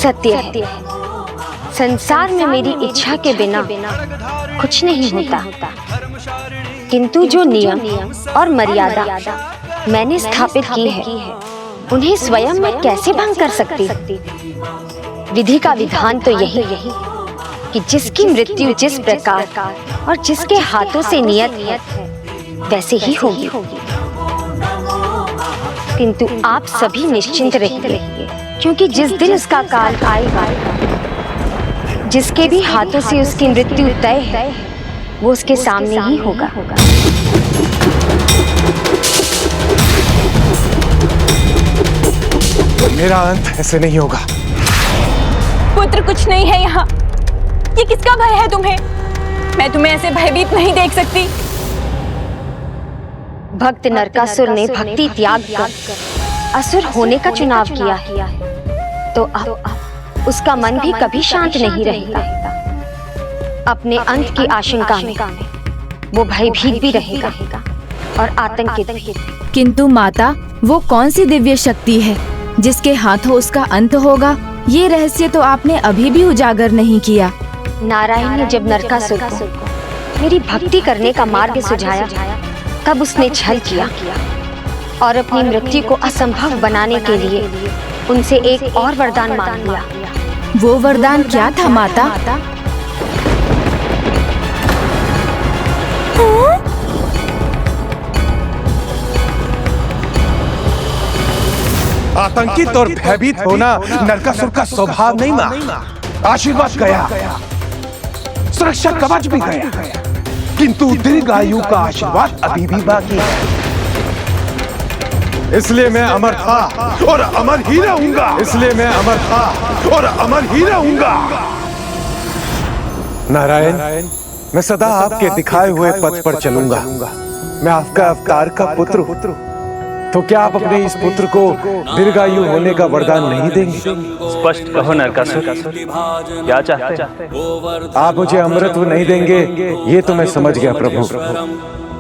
[SPEAKER 6] सत्य है, संसार में मेरी इच्छा के बिना कुछ नहीं होता, किंतु जो नियम और मर्यादा मैंने स्थापित की है, उन्हें स्वयं मैं कैसे भंग कर सकती? विधि का विधान तो यही कि जिसकी मृत्यु जिस प्रकार और जिसके हाथों से नियत है, वैसे ही होगी। किंतु आप सभी निश्चिंत रहिए, क्योंकि जिस दिन उसका काल आएगा, जिसके भी हाथों से उसकी मृत्यु तय है, वो उसके सामने ही होगा।
[SPEAKER 4] मेरा अंत ऐसे नहीं होगा।
[SPEAKER 3] पुत्र, कुछ नहीं है यहाँ। ये किसका भय है तुम्हें? मैं तुम्हें ऐसे भयभीत नहीं देख सकती।
[SPEAKER 6] भक्त नरकासुर ने भक्ति त्याग कर असुर होने का चुनाव किया है, तो अब उसका मन भी कभी शांत नहीं रहेगा। अपने अंत की आशंका में वो भयभीत भी रहेगा और आतंकित भी।
[SPEAKER 5] किंतु माता, वो कौन सी दिव्य शक्ति है जिसके हाथों उसका अंत होगा? ये रहस्य तो आपने अभी भी उजागर नहीं किया।
[SPEAKER 6] नारायण ने जब नरकासुर को मेरी भक्ति करने का मार्ग सुझाया, तब उसने छल किया और अपनी मृत्यु को असंभव बनाने के लिए उनसे एक और वरदान मांग लिया।
[SPEAKER 5] वो वरदान क्या था माता?
[SPEAKER 4] आतंकित और भयभीत होना नरकासुर का स्वभाव नहीं मां। आशीर्वाद गया, सुरक्षा कवच भी गया, किंतु दीर्घायु का आशीर्वाद अभी भी बाकी है। इसलिए मैं अमर था और अमर ही रहूंगा। इसलिए मैं अमर था और अमर ही रहूंगा। नारायण, मैं सदा आपके दिखाए हुए पथ पर चलूंगा। मैं आपका अवतार का पुत्र हूं। तो क्या आप अपने इस पुत्र को दीर्घायु होने का वरदान नहीं देंगे?
[SPEAKER 11] स्पष्ट कहो नरकासुर, क्या चाहते हैं?
[SPEAKER 4] आप मुझे अमृत नहीं देंगे ये तो मैं समझ गया प्रभु।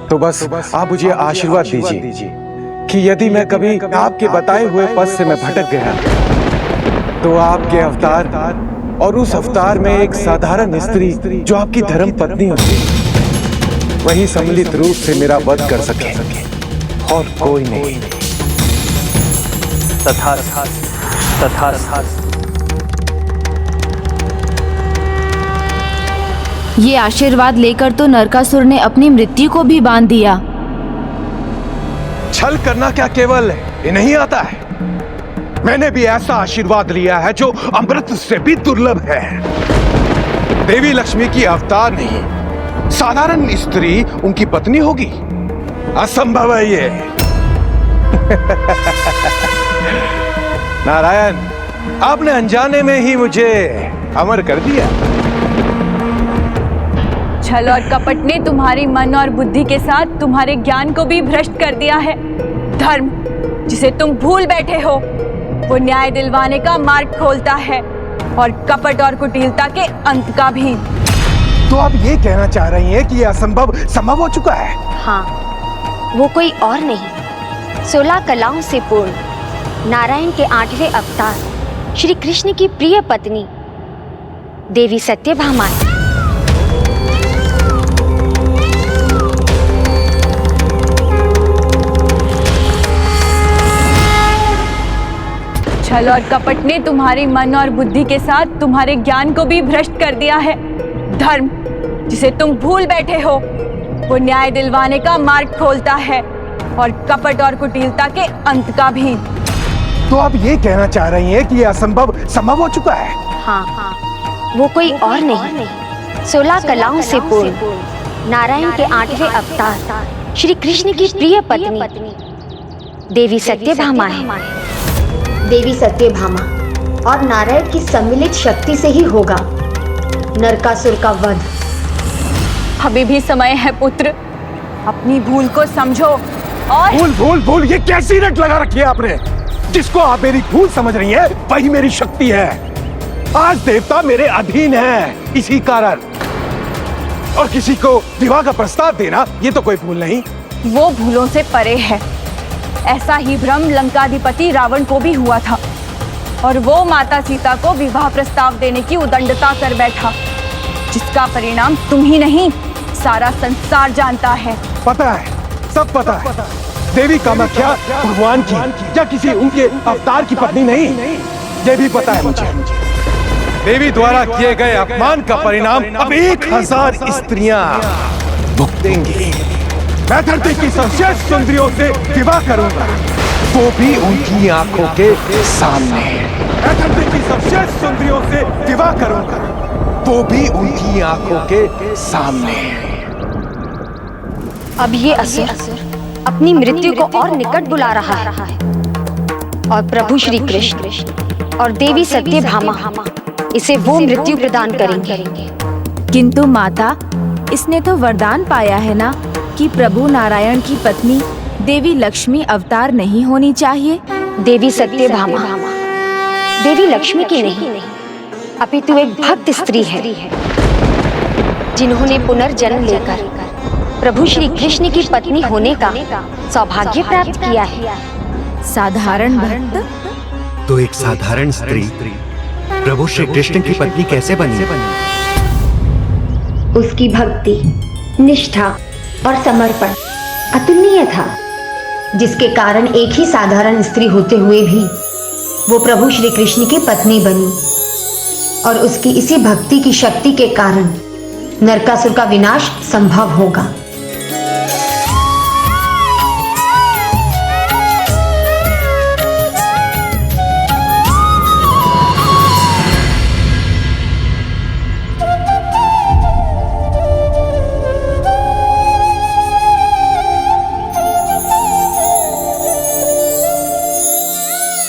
[SPEAKER 4] तो बस आप मुझे आशीर्वाद दीजिए कि यदि मैं कभी आपके बताए हुए पथ से मैं भटक गया तो आपके अवतार और उस अवतार में एक साधारण स्त्री जो आपकी धर्म पत्नी होगी वही सम्मिलित रूप से मेरा वध कर सके और कोई नहीं।
[SPEAKER 11] तथास्तु, तथास्तु।
[SPEAKER 5] ये आशीर्वाद लेकर तो नरकासुर ने अपनी मृत्यु को भी बांध दिया।
[SPEAKER 4] छल करना क्या केवल ये नहीं आता है? मैंने भी ऐसा आशीर्वाद लिया है जो अमृत से भी दुर्लभ है। देवी लक्ष्मी की अवतार नहीं, साधारण स्त्री उनकी पत्नी होगी। असंभव है ये। नारायण, आपने अनजाने में ही मुझे अमर कर दिया।
[SPEAKER 3] छल और कपट ने तुम्हारी मन और बुद्धि के साथ तुम्हारे ज्ञान को भी भ्रष्ट कर दिया है। धर्म जिसे तुम भूल बैठे हो वो न्याय दिलवाने का मार्ग खोलता है और कपट और कुटिलता के अंत का भी।
[SPEAKER 4] तो आप ये कहना चाह रही हैं कि ये असंभव संभव हो चुका है?
[SPEAKER 6] हाँ, वो कोई और नहीं, 16 कलाओं से पूर्ण नारायण के 8वें अवतार श्री कृष्ण की प्रिय पत्नी देवी सत्यभामा।
[SPEAKER 3] छल और कपट ने तुम्हारी मन और बुद्धि के साथ तुम्हारे ज्ञान को भी भ्रष्ट कर दिया है। धर्म जिसे तुम भूल बैठे हो वो न्याय दिलवाने का मार्ग खोलता है और कपट और कुटिलता के अंत का भी।
[SPEAKER 4] तो आप ये कहना चाह रही हैं कि ये असंभव संभव हो चुका है?
[SPEAKER 6] हाँ, वो कोई और नहीं, 16 कलाओं से पूर्ण नारायण के 8वें अवतार श्री कृष्ण की प्रिय पत्नी देवी सत्यभामा है।
[SPEAKER 15] देवी सत्यभामा और नारायण की सम्मिलित शक्ति से ही होगा नरकासुर का वध।
[SPEAKER 3] अभी भी समय है पुत्र, अपनी भूल को समझो। और
[SPEAKER 4] भूल ये कैसी रट लगा रखी है आपने? जिसको आप मेरी भूल समझ रही हैं वही मेरी शक्ति है। आज देवता मेरे अधीन है इसी कारण, और किसी को विवाह का प्रस्ताव देना ये तो कोई भूल नहीं।
[SPEAKER 3] वो भूलों से परे है। ऐसा ही भ्रम लंकाधिपति रावण को भी हुआ था और वो माता सीता को विवाह प्रस्ताव देने की उदंडता कर बैठा, जिसका परिणाम तुम ही नहीं सारा संसार जानता है।
[SPEAKER 4] पता है, सब पता है। देवी कामाख्या भगवान की या किसी उनके अवतार की पत्नी नहीं, ये भी पता है मुझे। देवी द्वारा किए गए अपमान का परिणाम अब 1000 स्त्रियां भुगतेंगी। मैं धरती की सर्वश्रेष्ठ सुंदरियों से विवाह करूंगा, वो भी उनकी आंखों के सामने। मैं धरती की सर्वश्रेष्ठ सुंदरियों से विवाह करूंगा, वो भी उनकी आंखों के सामने।
[SPEAKER 6] अब ये असुर अपनी मृत्यु को और निकट बुला रहा है और प्रभु श्री कृष्ण और देवी सत्यभामा इसे वो मृत्यु प्रदान करेंगे।
[SPEAKER 5] किंतु माता, इसने तो वरदान पाया है ना कि प्रभु नारायण की पत्नी देवी लक्ष्मी अवतार नहीं होनी चाहिए।
[SPEAKER 6] देवी सत्यभामा देवी लक्ष्मी की नहीं, अपितु एक भक्त स्त्री है जिन्होंने पुनर्जन्म लेकर प्रभु श्री कृष्ण की पत्नी होने का सौभाग्य प्राप्त किया है।
[SPEAKER 5] साधारण भक्त?
[SPEAKER 10] तो एक साधारण स्त्री प्रभु श्री कृष्ण की पत्नी कैसे बनी?
[SPEAKER 15] उसकी भक्ति, निष्ठा और समर्पण अतुलनीय था, जिसके कारण एक ही साधारण स्त्री होते हुए भी वो प्रभु श्री कृष्ण की पत्नी बनी। और उसकी इसी भक्ति की शक्ति के कारण नरकासुर का विनाश संभव होगा।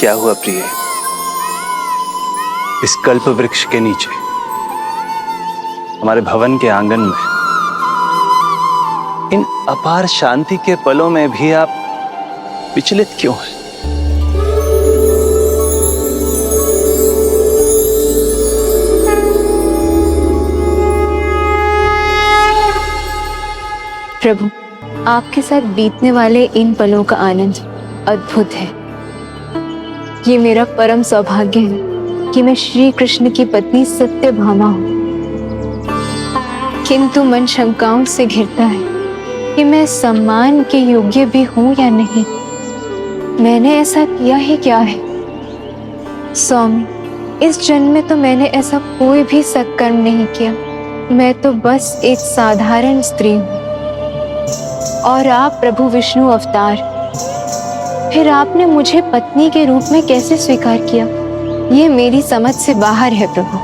[SPEAKER 11] क्या हुआ प्रिय? इस कल्प वृक्ष के नीचे हमारे भवन के आंगन में इन अपार शांति के पलों में भी आप विचलित क्यों है?
[SPEAKER 3] प्रभु, आपके साथ बीतने वाले इन पलों का आनंद अद्भुत है। ये मेरा परम सौभाग्य है कि मैं श्री कृष्ण की पत्नी सत्यभामा हूँ। किंतु मन शंकाओं से घिरता है कि मैं सम्मान के योग्य भी हूँ या नहीं। मैंने ऐसा किया ही क्या है? स्वामी, इस जन्म में तो मैंने ऐसा कोई भी सत्कर्म नहीं किया। मैं तो बस एक साधारण स्त्री हूँ। और आप प्रभु विष्णु अवतार, फिर आपने मुझे पत्नी के रूप में कैसे स्वीकार किया? ये मेरी समझ से बाहर है प्रभु।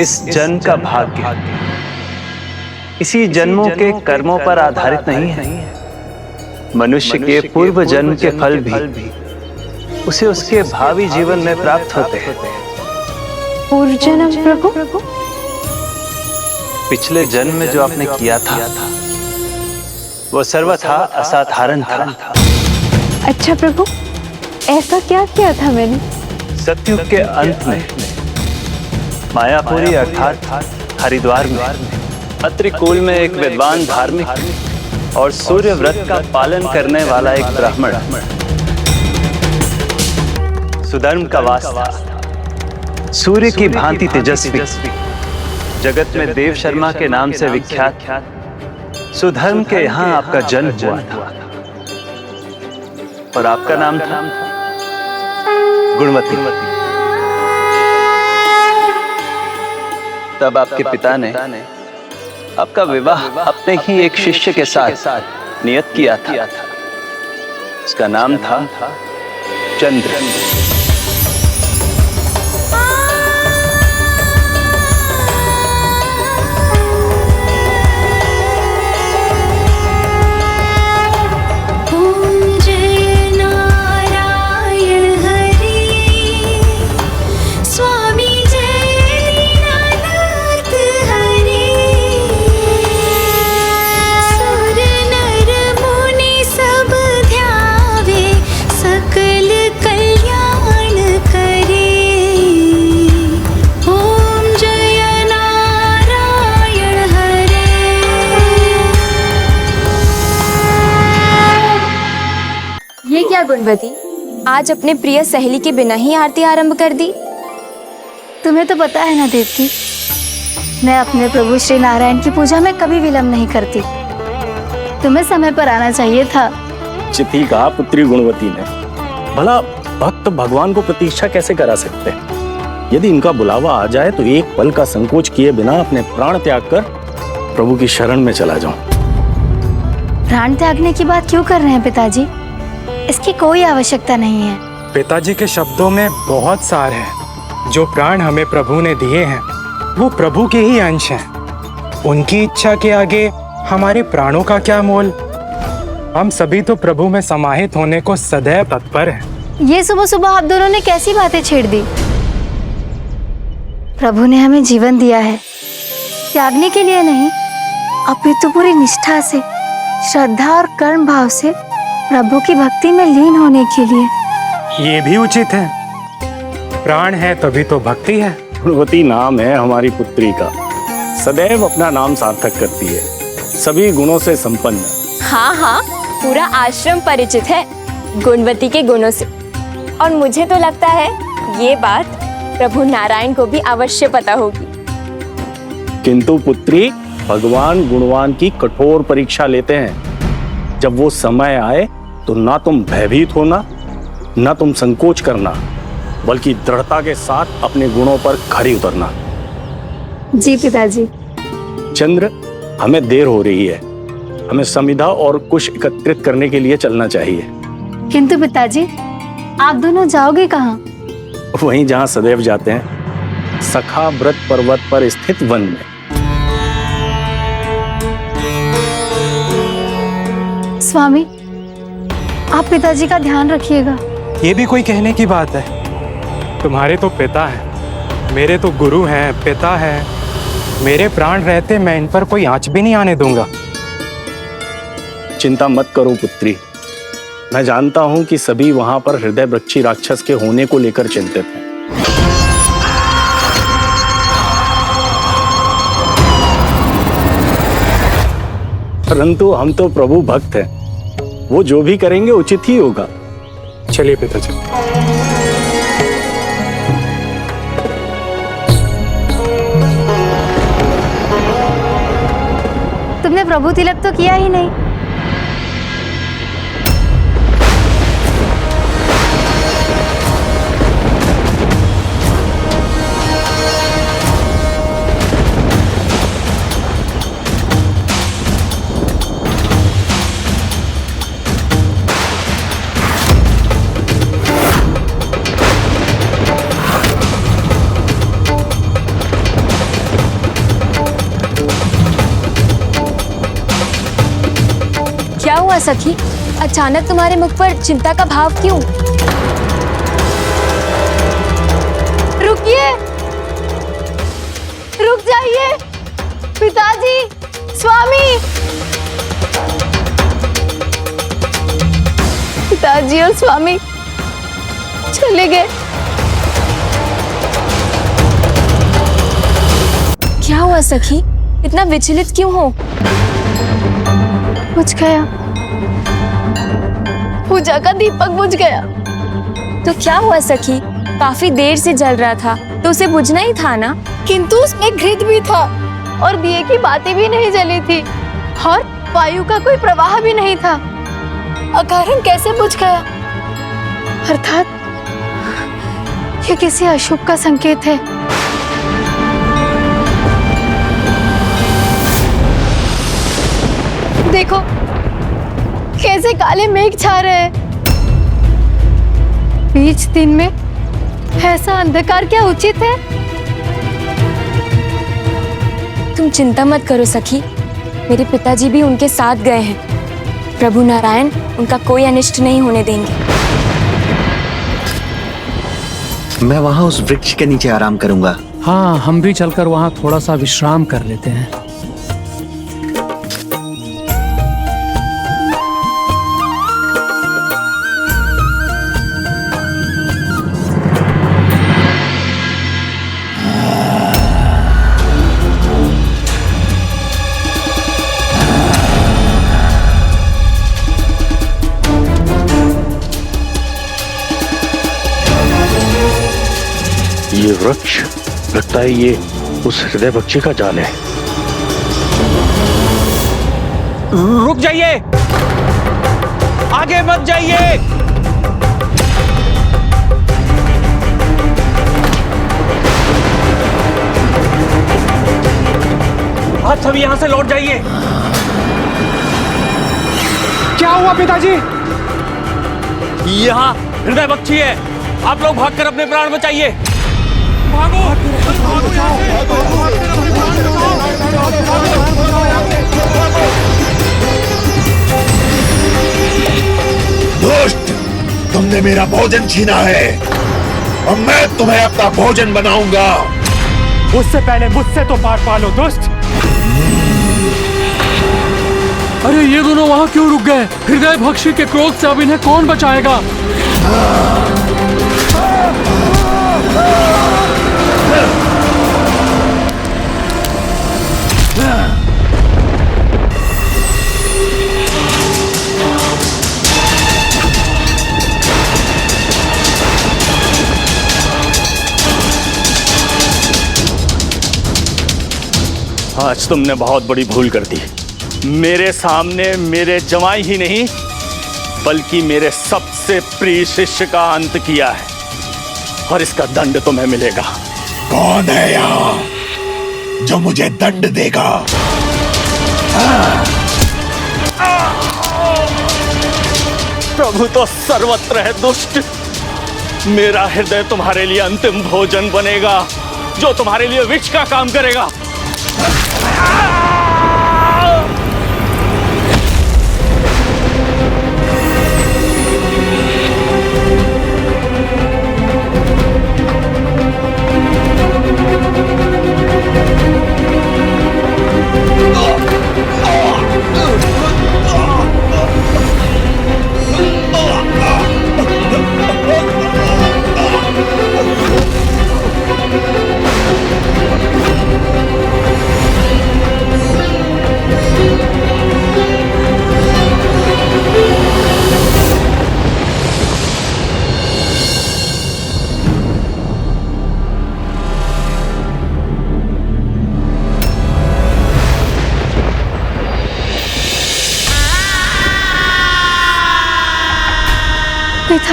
[SPEAKER 11] इस जन्म का भाग्य इसी जन्मों के कर्मों पर आधारित नहीं है। मनुष्य के पूर्व जन्म के फल भी उसे उसके भावी जीवन में प्राप्त होते हैं।
[SPEAKER 3] पूर्व जन्म प्रभु?
[SPEAKER 11] पिछले जन्म में जो आपने किया था वो सर्वथा असाधारण था।
[SPEAKER 3] अच्छा प्रभु, ऐसा क्या किया था मैंने?
[SPEAKER 11] सतयुग के अंत में मायापुरी अर्थात हरिद्वार में अत्रिकूल में एक विद्वान धार्मिक और सूर्य व्रत का पालन करने वाला एक ब्राह्मण सुधर्म का वास था। सूर्य की भांति तेजस्वी, जगत में देव शर्मा के नाम से विख्यात सुधर्म के यहाँ आपका जन्म हुआ था और आपका नाम था गुणवती। तब आपके पिता ने आपका विवाह अपने ही एक शिष्य के साथ नियत किया था। उसका नाम था चंद्र।
[SPEAKER 13] गुणवती, आज अपने प्रिय सहेली के बिना ही आरती आरंभ कर दी। तुम्हें तो पता है ना देवकी, मैं अपने प्रभु श्री नारायण की पूजा में कभी विलंब नहीं करती। तुम्हें समय पर आना चाहिए था।
[SPEAKER 16] चिट्ठी कहा पुत्री गुणवती ने। भला भक्त भगवान को प्रतीक्षा कैसे करा सकते हैं? यदि इनका बुलावा आ जाए तो एक पल का संकोच किए बिना अपने प्राण त्याग कर प्रभु की शरण में चला जाऊं।
[SPEAKER 13] प्राण त्यागने की बात क्यों कर रहे हैं पिताजी? इसकी कोई आवश्यकता नहीं है।
[SPEAKER 4] पिताजी के शब्दों में बहुत सार है। जो प्राण हमें प्रभु ने दिए हैं वो प्रभु के ही अंश हैं। उनकी इच्छा के आगे हमारे प्राणों का क्या मोल? हम सभी तो प्रभु में समाहित होने को सदैव तत्पर हैं।
[SPEAKER 13] ये सुबह सुबह आप दोनों ने कैसी बातें छेड़ दी? प्रभु ने हमें जीवन दिया है त्यागने के लिए नहीं, अपितु पूरी निष्ठा से, श्रद्धा और कर्म भाव से प्रभु की भक्ति में लीन होने के लिए।
[SPEAKER 4] ये भी उचित है। प्राण है तभी तो भक्ति है।
[SPEAKER 16] गुणवती नाम है हमारी पुत्री का। सदैव अपना नाम सार्थक करती है, सभी गुणों से संपन्न।
[SPEAKER 3] हाँ हाँ, पूरा आश्रम परिचित है गुणवती के गुणों से। और मुझे तो लगता है ये बात प्रभु नारायण को भी अवश्य पता होगी।
[SPEAKER 16] किंतु पुत्री, भगवान गुणवान की कठोर परीक्षा लेते हैं। जब वो समय आए तो ना तुम भयभीत होना, ना तुम संकोच करना, बल्कि दृढ़ता के साथ अपने गुणों पर खरी उतरना।
[SPEAKER 13] जी पिताजी।
[SPEAKER 16] चंद्र, हमें देर हो रही है। हमें समिधा और कुश एकत्रित करने के लिए चलना चाहिए।
[SPEAKER 13] किंतु पिताजी, आप दोनों जाओगे कहाँ?
[SPEAKER 16] वहीं जहाँ सदैव जाते हैं, सखा व्रत पर्वत पर स्थित वन में।
[SPEAKER 13] स्वामी, आप पिताजी का ध्यान रखिएगा।
[SPEAKER 4] ये भी कोई कहने की बात है? तुम्हारे तो पिता हैं, मेरे तो गुरु हैं, पिता हैं। मेरे प्राण रहते मैं इन पर कोई आंच भी नहीं आने दूंगा।
[SPEAKER 16] चिंता मत करो पुत्री, मैं जानता हूं कि सभी वहां पर हृदय वृक्षी राक्षस के होने को लेकर चिंतित हैं। परंतु हम तो प्रभु भक्त हैं, वो जो भी करेंगे उचित ही होगा।
[SPEAKER 4] चलिए पिताजी।
[SPEAKER 6] तुमने प्रभु तिलक तो किया ही नहीं। क्या हुआ सखी? अचानक तुम्हारे मुख पर चिंता का भाव क्यों? रुकिए, रुक जाइए पिताजी, स्वामी। पिताजी और स्वामी चले गए। क्या हुआ सखी? इतना विचलित क्यों हो? बुझ गया, पूजा का दीपक बुझ गया। तो क्या हुआ सखी? काफी देर से जल रहा था तो उसे बुझना ही था ना। किंतु उसमें घृत भी था और दिए की बातें भी नहीं जली थी और वायु का कोई प्रवाह भी नहीं था। अकारण कैसे बुझ गया? अर्थात ये किसी अशुभ का संकेत है। देखो कैसे काले मेघ छा रहे हैं। बीच दिन में ऐसा अंधकार क्या उचित है? तुम चिंता मत करो सखी, मेरे पिताजी भी उनके साथ गए हैं। प्रभु नारायण उनका कोई अनिष्ट नहीं होने देंगे।
[SPEAKER 10] मैं वहां उस वृक्ष के नीचे आराम करूंगा।
[SPEAKER 14] हाँ, हम भी चलकर वहाँ थोड़ा सा विश्राम कर लेते हैं।
[SPEAKER 16] ये वृक्ष, लगता है ये उस हृदय पक्षी का जाल है।
[SPEAKER 12] रुक जाइए, आगे मत जाइए। आप सभी यहां से लौट जाइए।
[SPEAKER 9] क्या हुआ पिताजी?
[SPEAKER 12] यहाँ हृदय पक्षी है, आप लोग भागकर अपने प्राण बचाइए। भागो,
[SPEAKER 8] दुष्ट, तुमने मेरा भोजन छीना है और मैं तुम्हें अपना भोजन बनाऊंगा।
[SPEAKER 9] उससे पहले मुझसे तो पार पालो दुष्ट।
[SPEAKER 14] अरे ये दोनों वहाँ क्यों रुक गए? हृदय भक्षी के क्रोध से अब इन्हें कौन बचाएगा?
[SPEAKER 16] आज तुमने बहुत बड़ी भूल कर दी। मेरे सामने मेरे जमाई ही नहीं बल्कि मेरे सबसे प्रिय शिष्य का अंत किया है और इसका दंड तुम्हें मिलेगा।
[SPEAKER 8] कौन है यहाँ जो मुझे दंड देगा?
[SPEAKER 16] प्रभु तो सर्वत्र है दुष्ट। मेरा हृदय तुम्हारे लिए अंतिम भोजन बनेगा जो तुम्हारे लिए विष का काम करेगा।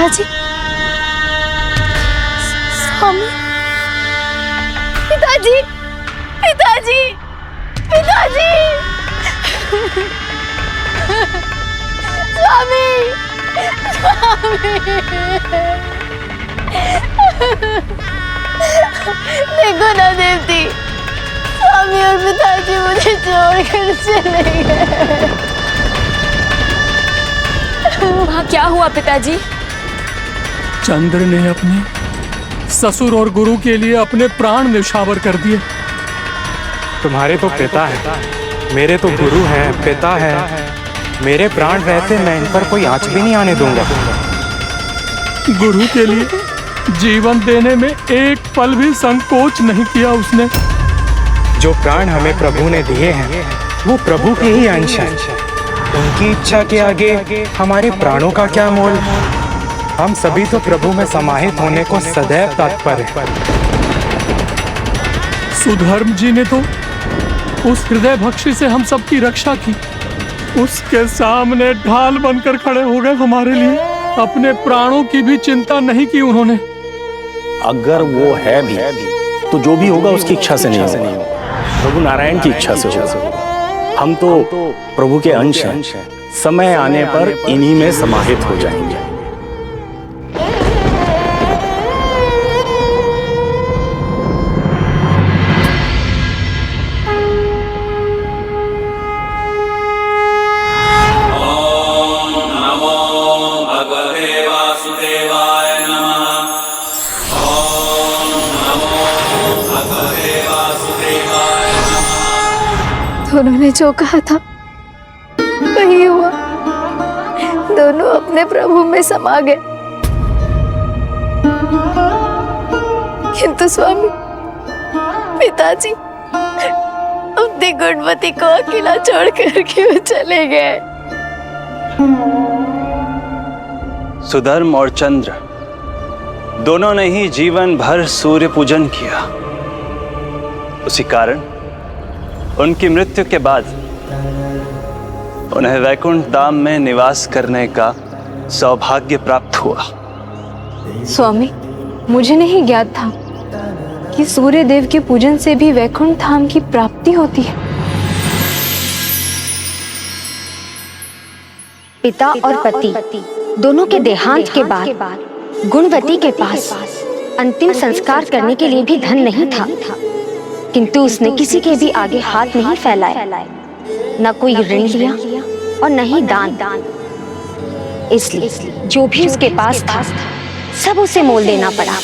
[SPEAKER 1] पिताजी, स्वामी, पिताजी, पिताजी, पिताजी, स्वामी, स्वामी, देखो ना देवती, स्वामी और पिताजी मुझे छोड़कर चले गए।
[SPEAKER 13] वहाँ क्या हुआ पिताजी?
[SPEAKER 14] चंद्र ने अपने ससुर और गुरु के लिए अपने प्राण न्यौछावर कर दिए।
[SPEAKER 4] तुम्हारे तो पिता है, मेरे तो गुरु हैं, पिता है। मेरे प्राण रहते मैं इन पर कोई आंच भी नहीं आने दूंगा।
[SPEAKER 14] गुरु के लिए जीवन देने में एक पल भी संकोच नहीं किया उसने।
[SPEAKER 4] जो प्राण हमें प्रभु ने दिए हैं वो प्रभु के ही अंश हैं। उनकी इच्छा के आगे हमारे प्राणों का क्या मोल। हम सभी तो प्रभु में समाहित होने को सदैव तत्पर हैं।
[SPEAKER 14] सुधर्म जी ने तो उस हृदय भक्षी से हम सबकी रक्षा की। उसके सामने ढाल बनकर खड़े हो गए हमारे लिए। अपने प्राणों की भी चिंता नहीं की उन्होंने।
[SPEAKER 16] अगर वो है भी तो जो भी होगा उसकी इच्छा से नहीं होगा, प्रभु नारायण की इच्छा से होगा। हम तो प्रभु के अंश हैं, समय आने पर इन्हीं में समाहित हो जाएंगे।
[SPEAKER 1] उन्होंने जो कहा था वही हुआ। दोनों अपने प्रभु में समा गए। किंतु स्वामी, पिताजी अपनी गुणवती को अकेला छोड़कर क्यों चले गए?
[SPEAKER 11] सुधर्म और चंद्र दोनों ने ही जीवन भर सूर्य पूजन किया। उसी कारण उनकी मृत्यु के बाद उन्हें वैकुंठ धाम में निवास करने का सौभाग्य प्राप्त हुआ।
[SPEAKER 13] स्वामी, मुझे नहीं ज्ञात था कि सूर्य देव के पूजन से भी वैकुंठ धाम की प्राप्ति होती है।
[SPEAKER 15] पिता और पति दोनों के देहांत के बाद गुणवती के पास अंतिम संस्कार करने के लिए भी धन नहीं था, किंतु उसने किसी के भी आगे हाथ नहीं फैलाए, न कोई ऋण लिया और न ही दान। इसलिए जो भी उसके पास था सब उसे मोल देना पड़ा।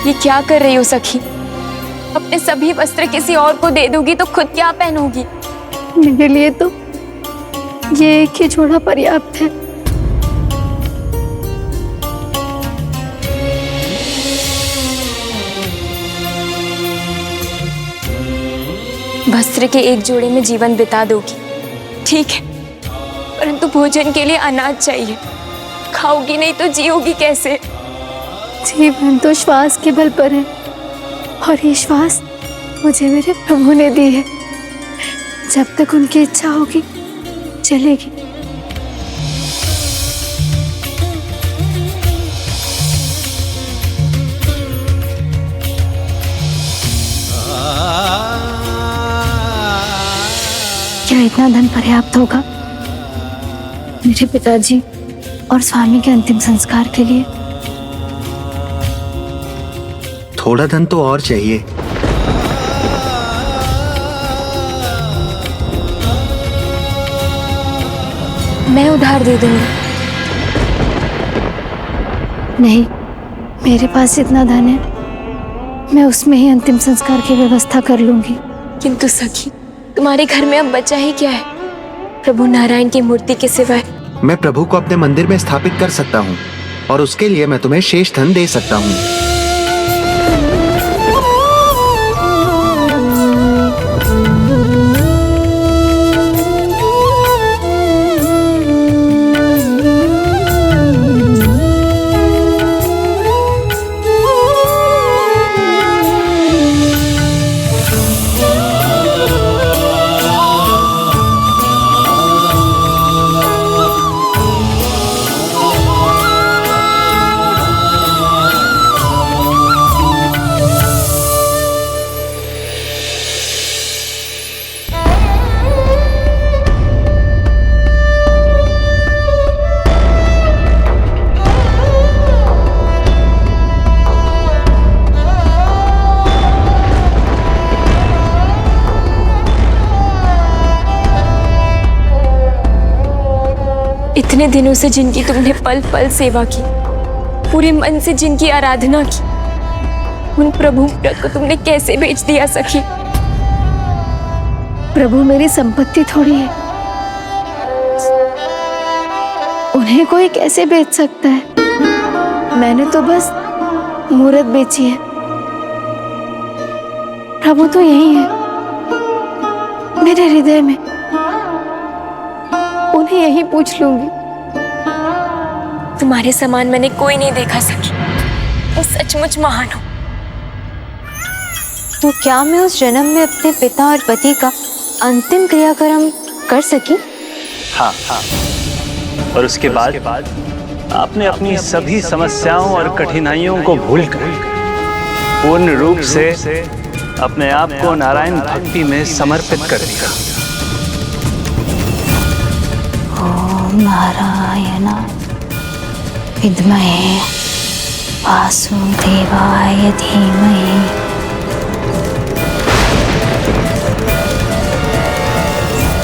[SPEAKER 13] ये क्या कर रही हो सखी? अपने सभी वस्त्र किसी और को दे दोगी तो खुद क्या पहनोगी?
[SPEAKER 1] मेरे लिए तो ये एक ही जोड़ा पर्याप्त है।
[SPEAKER 13] वस्त्र के एक जोड़े में जीवन बिता दोगी, ठीक है, परंतु भोजन के लिए अनाज चाहिए। खाओगी नहीं तो जियोगी कैसे?
[SPEAKER 1] जीवन तो श्वास के बल पर है और ये श्वास मुझे मेरे प्रभु ने दी है। जब तक उनकी इच्छा होगी चलेगी। क्या इतना धन पर्याप्त होगा मेरे पिताजी और स्वामी के अंतिम संस्कार के लिए?
[SPEAKER 10] थोड़ा धन तो और चाहिए।
[SPEAKER 13] मैं उधार दे दूंगी।
[SPEAKER 1] नहीं, मेरे पास इतना धन है, मैं उसमें ही अंतिम संस्कार की व्यवस्था कर लूंगी।
[SPEAKER 13] किंतु सखी, तुम्हारे घर में अब बचा ही क्या है प्रभु नारायण की मूर्ति के सिवाय?
[SPEAKER 10] मैं प्रभु को अपने मंदिर में स्थापित कर सकता हूँ और उसके लिए मैं तुम्हें शेष धन दे सकता हूँ।
[SPEAKER 13] इतने दिनों से जिनकी तुमने पल पल सेवा की, पूरे मन से जिनकी आराधना की, उन प्रभु को तुमने कैसे बेच दिया सखी?
[SPEAKER 1] प्रभु मेरी संपत्ति थोड़ी है, उन्हें कोई कैसे बेच सकता है? मैंने तो बस मूरत बेची है। प्रभु तो यही है मेरे हृदय में, उन्हें यही पूछ लूंगी।
[SPEAKER 13] तुम्हारे समान मैंने कोई नहीं देखा सखी, वो सचमुच महान हो।
[SPEAKER 6] तो क्या मैं उस जन्म में अपने पिता और पति का अंतिम क्रियाक्रम कर सकी?
[SPEAKER 11] हाँ, और उसके बाद आपने अपनी सभी समस्याओं और कठिनाइयों को भूलकर पूर्ण रूप से अपने आप को नारायण भक्ति में समर्पित कर दिया।
[SPEAKER 6] ओम नारायण विद्महे वासुदेवाय धीमहि।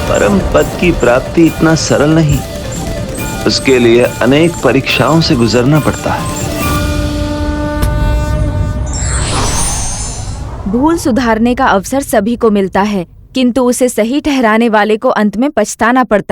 [SPEAKER 11] परम पद की प्राप्ति इतना सरल नहीं, उसके लिए अनेक परीक्षाओं से गुजरना पड़ता है।
[SPEAKER 5] भूल सुधारने का अवसर सभी को मिलता है, किंतु उसे सही ठहराने वाले को अंत में पछताना पड़ता है।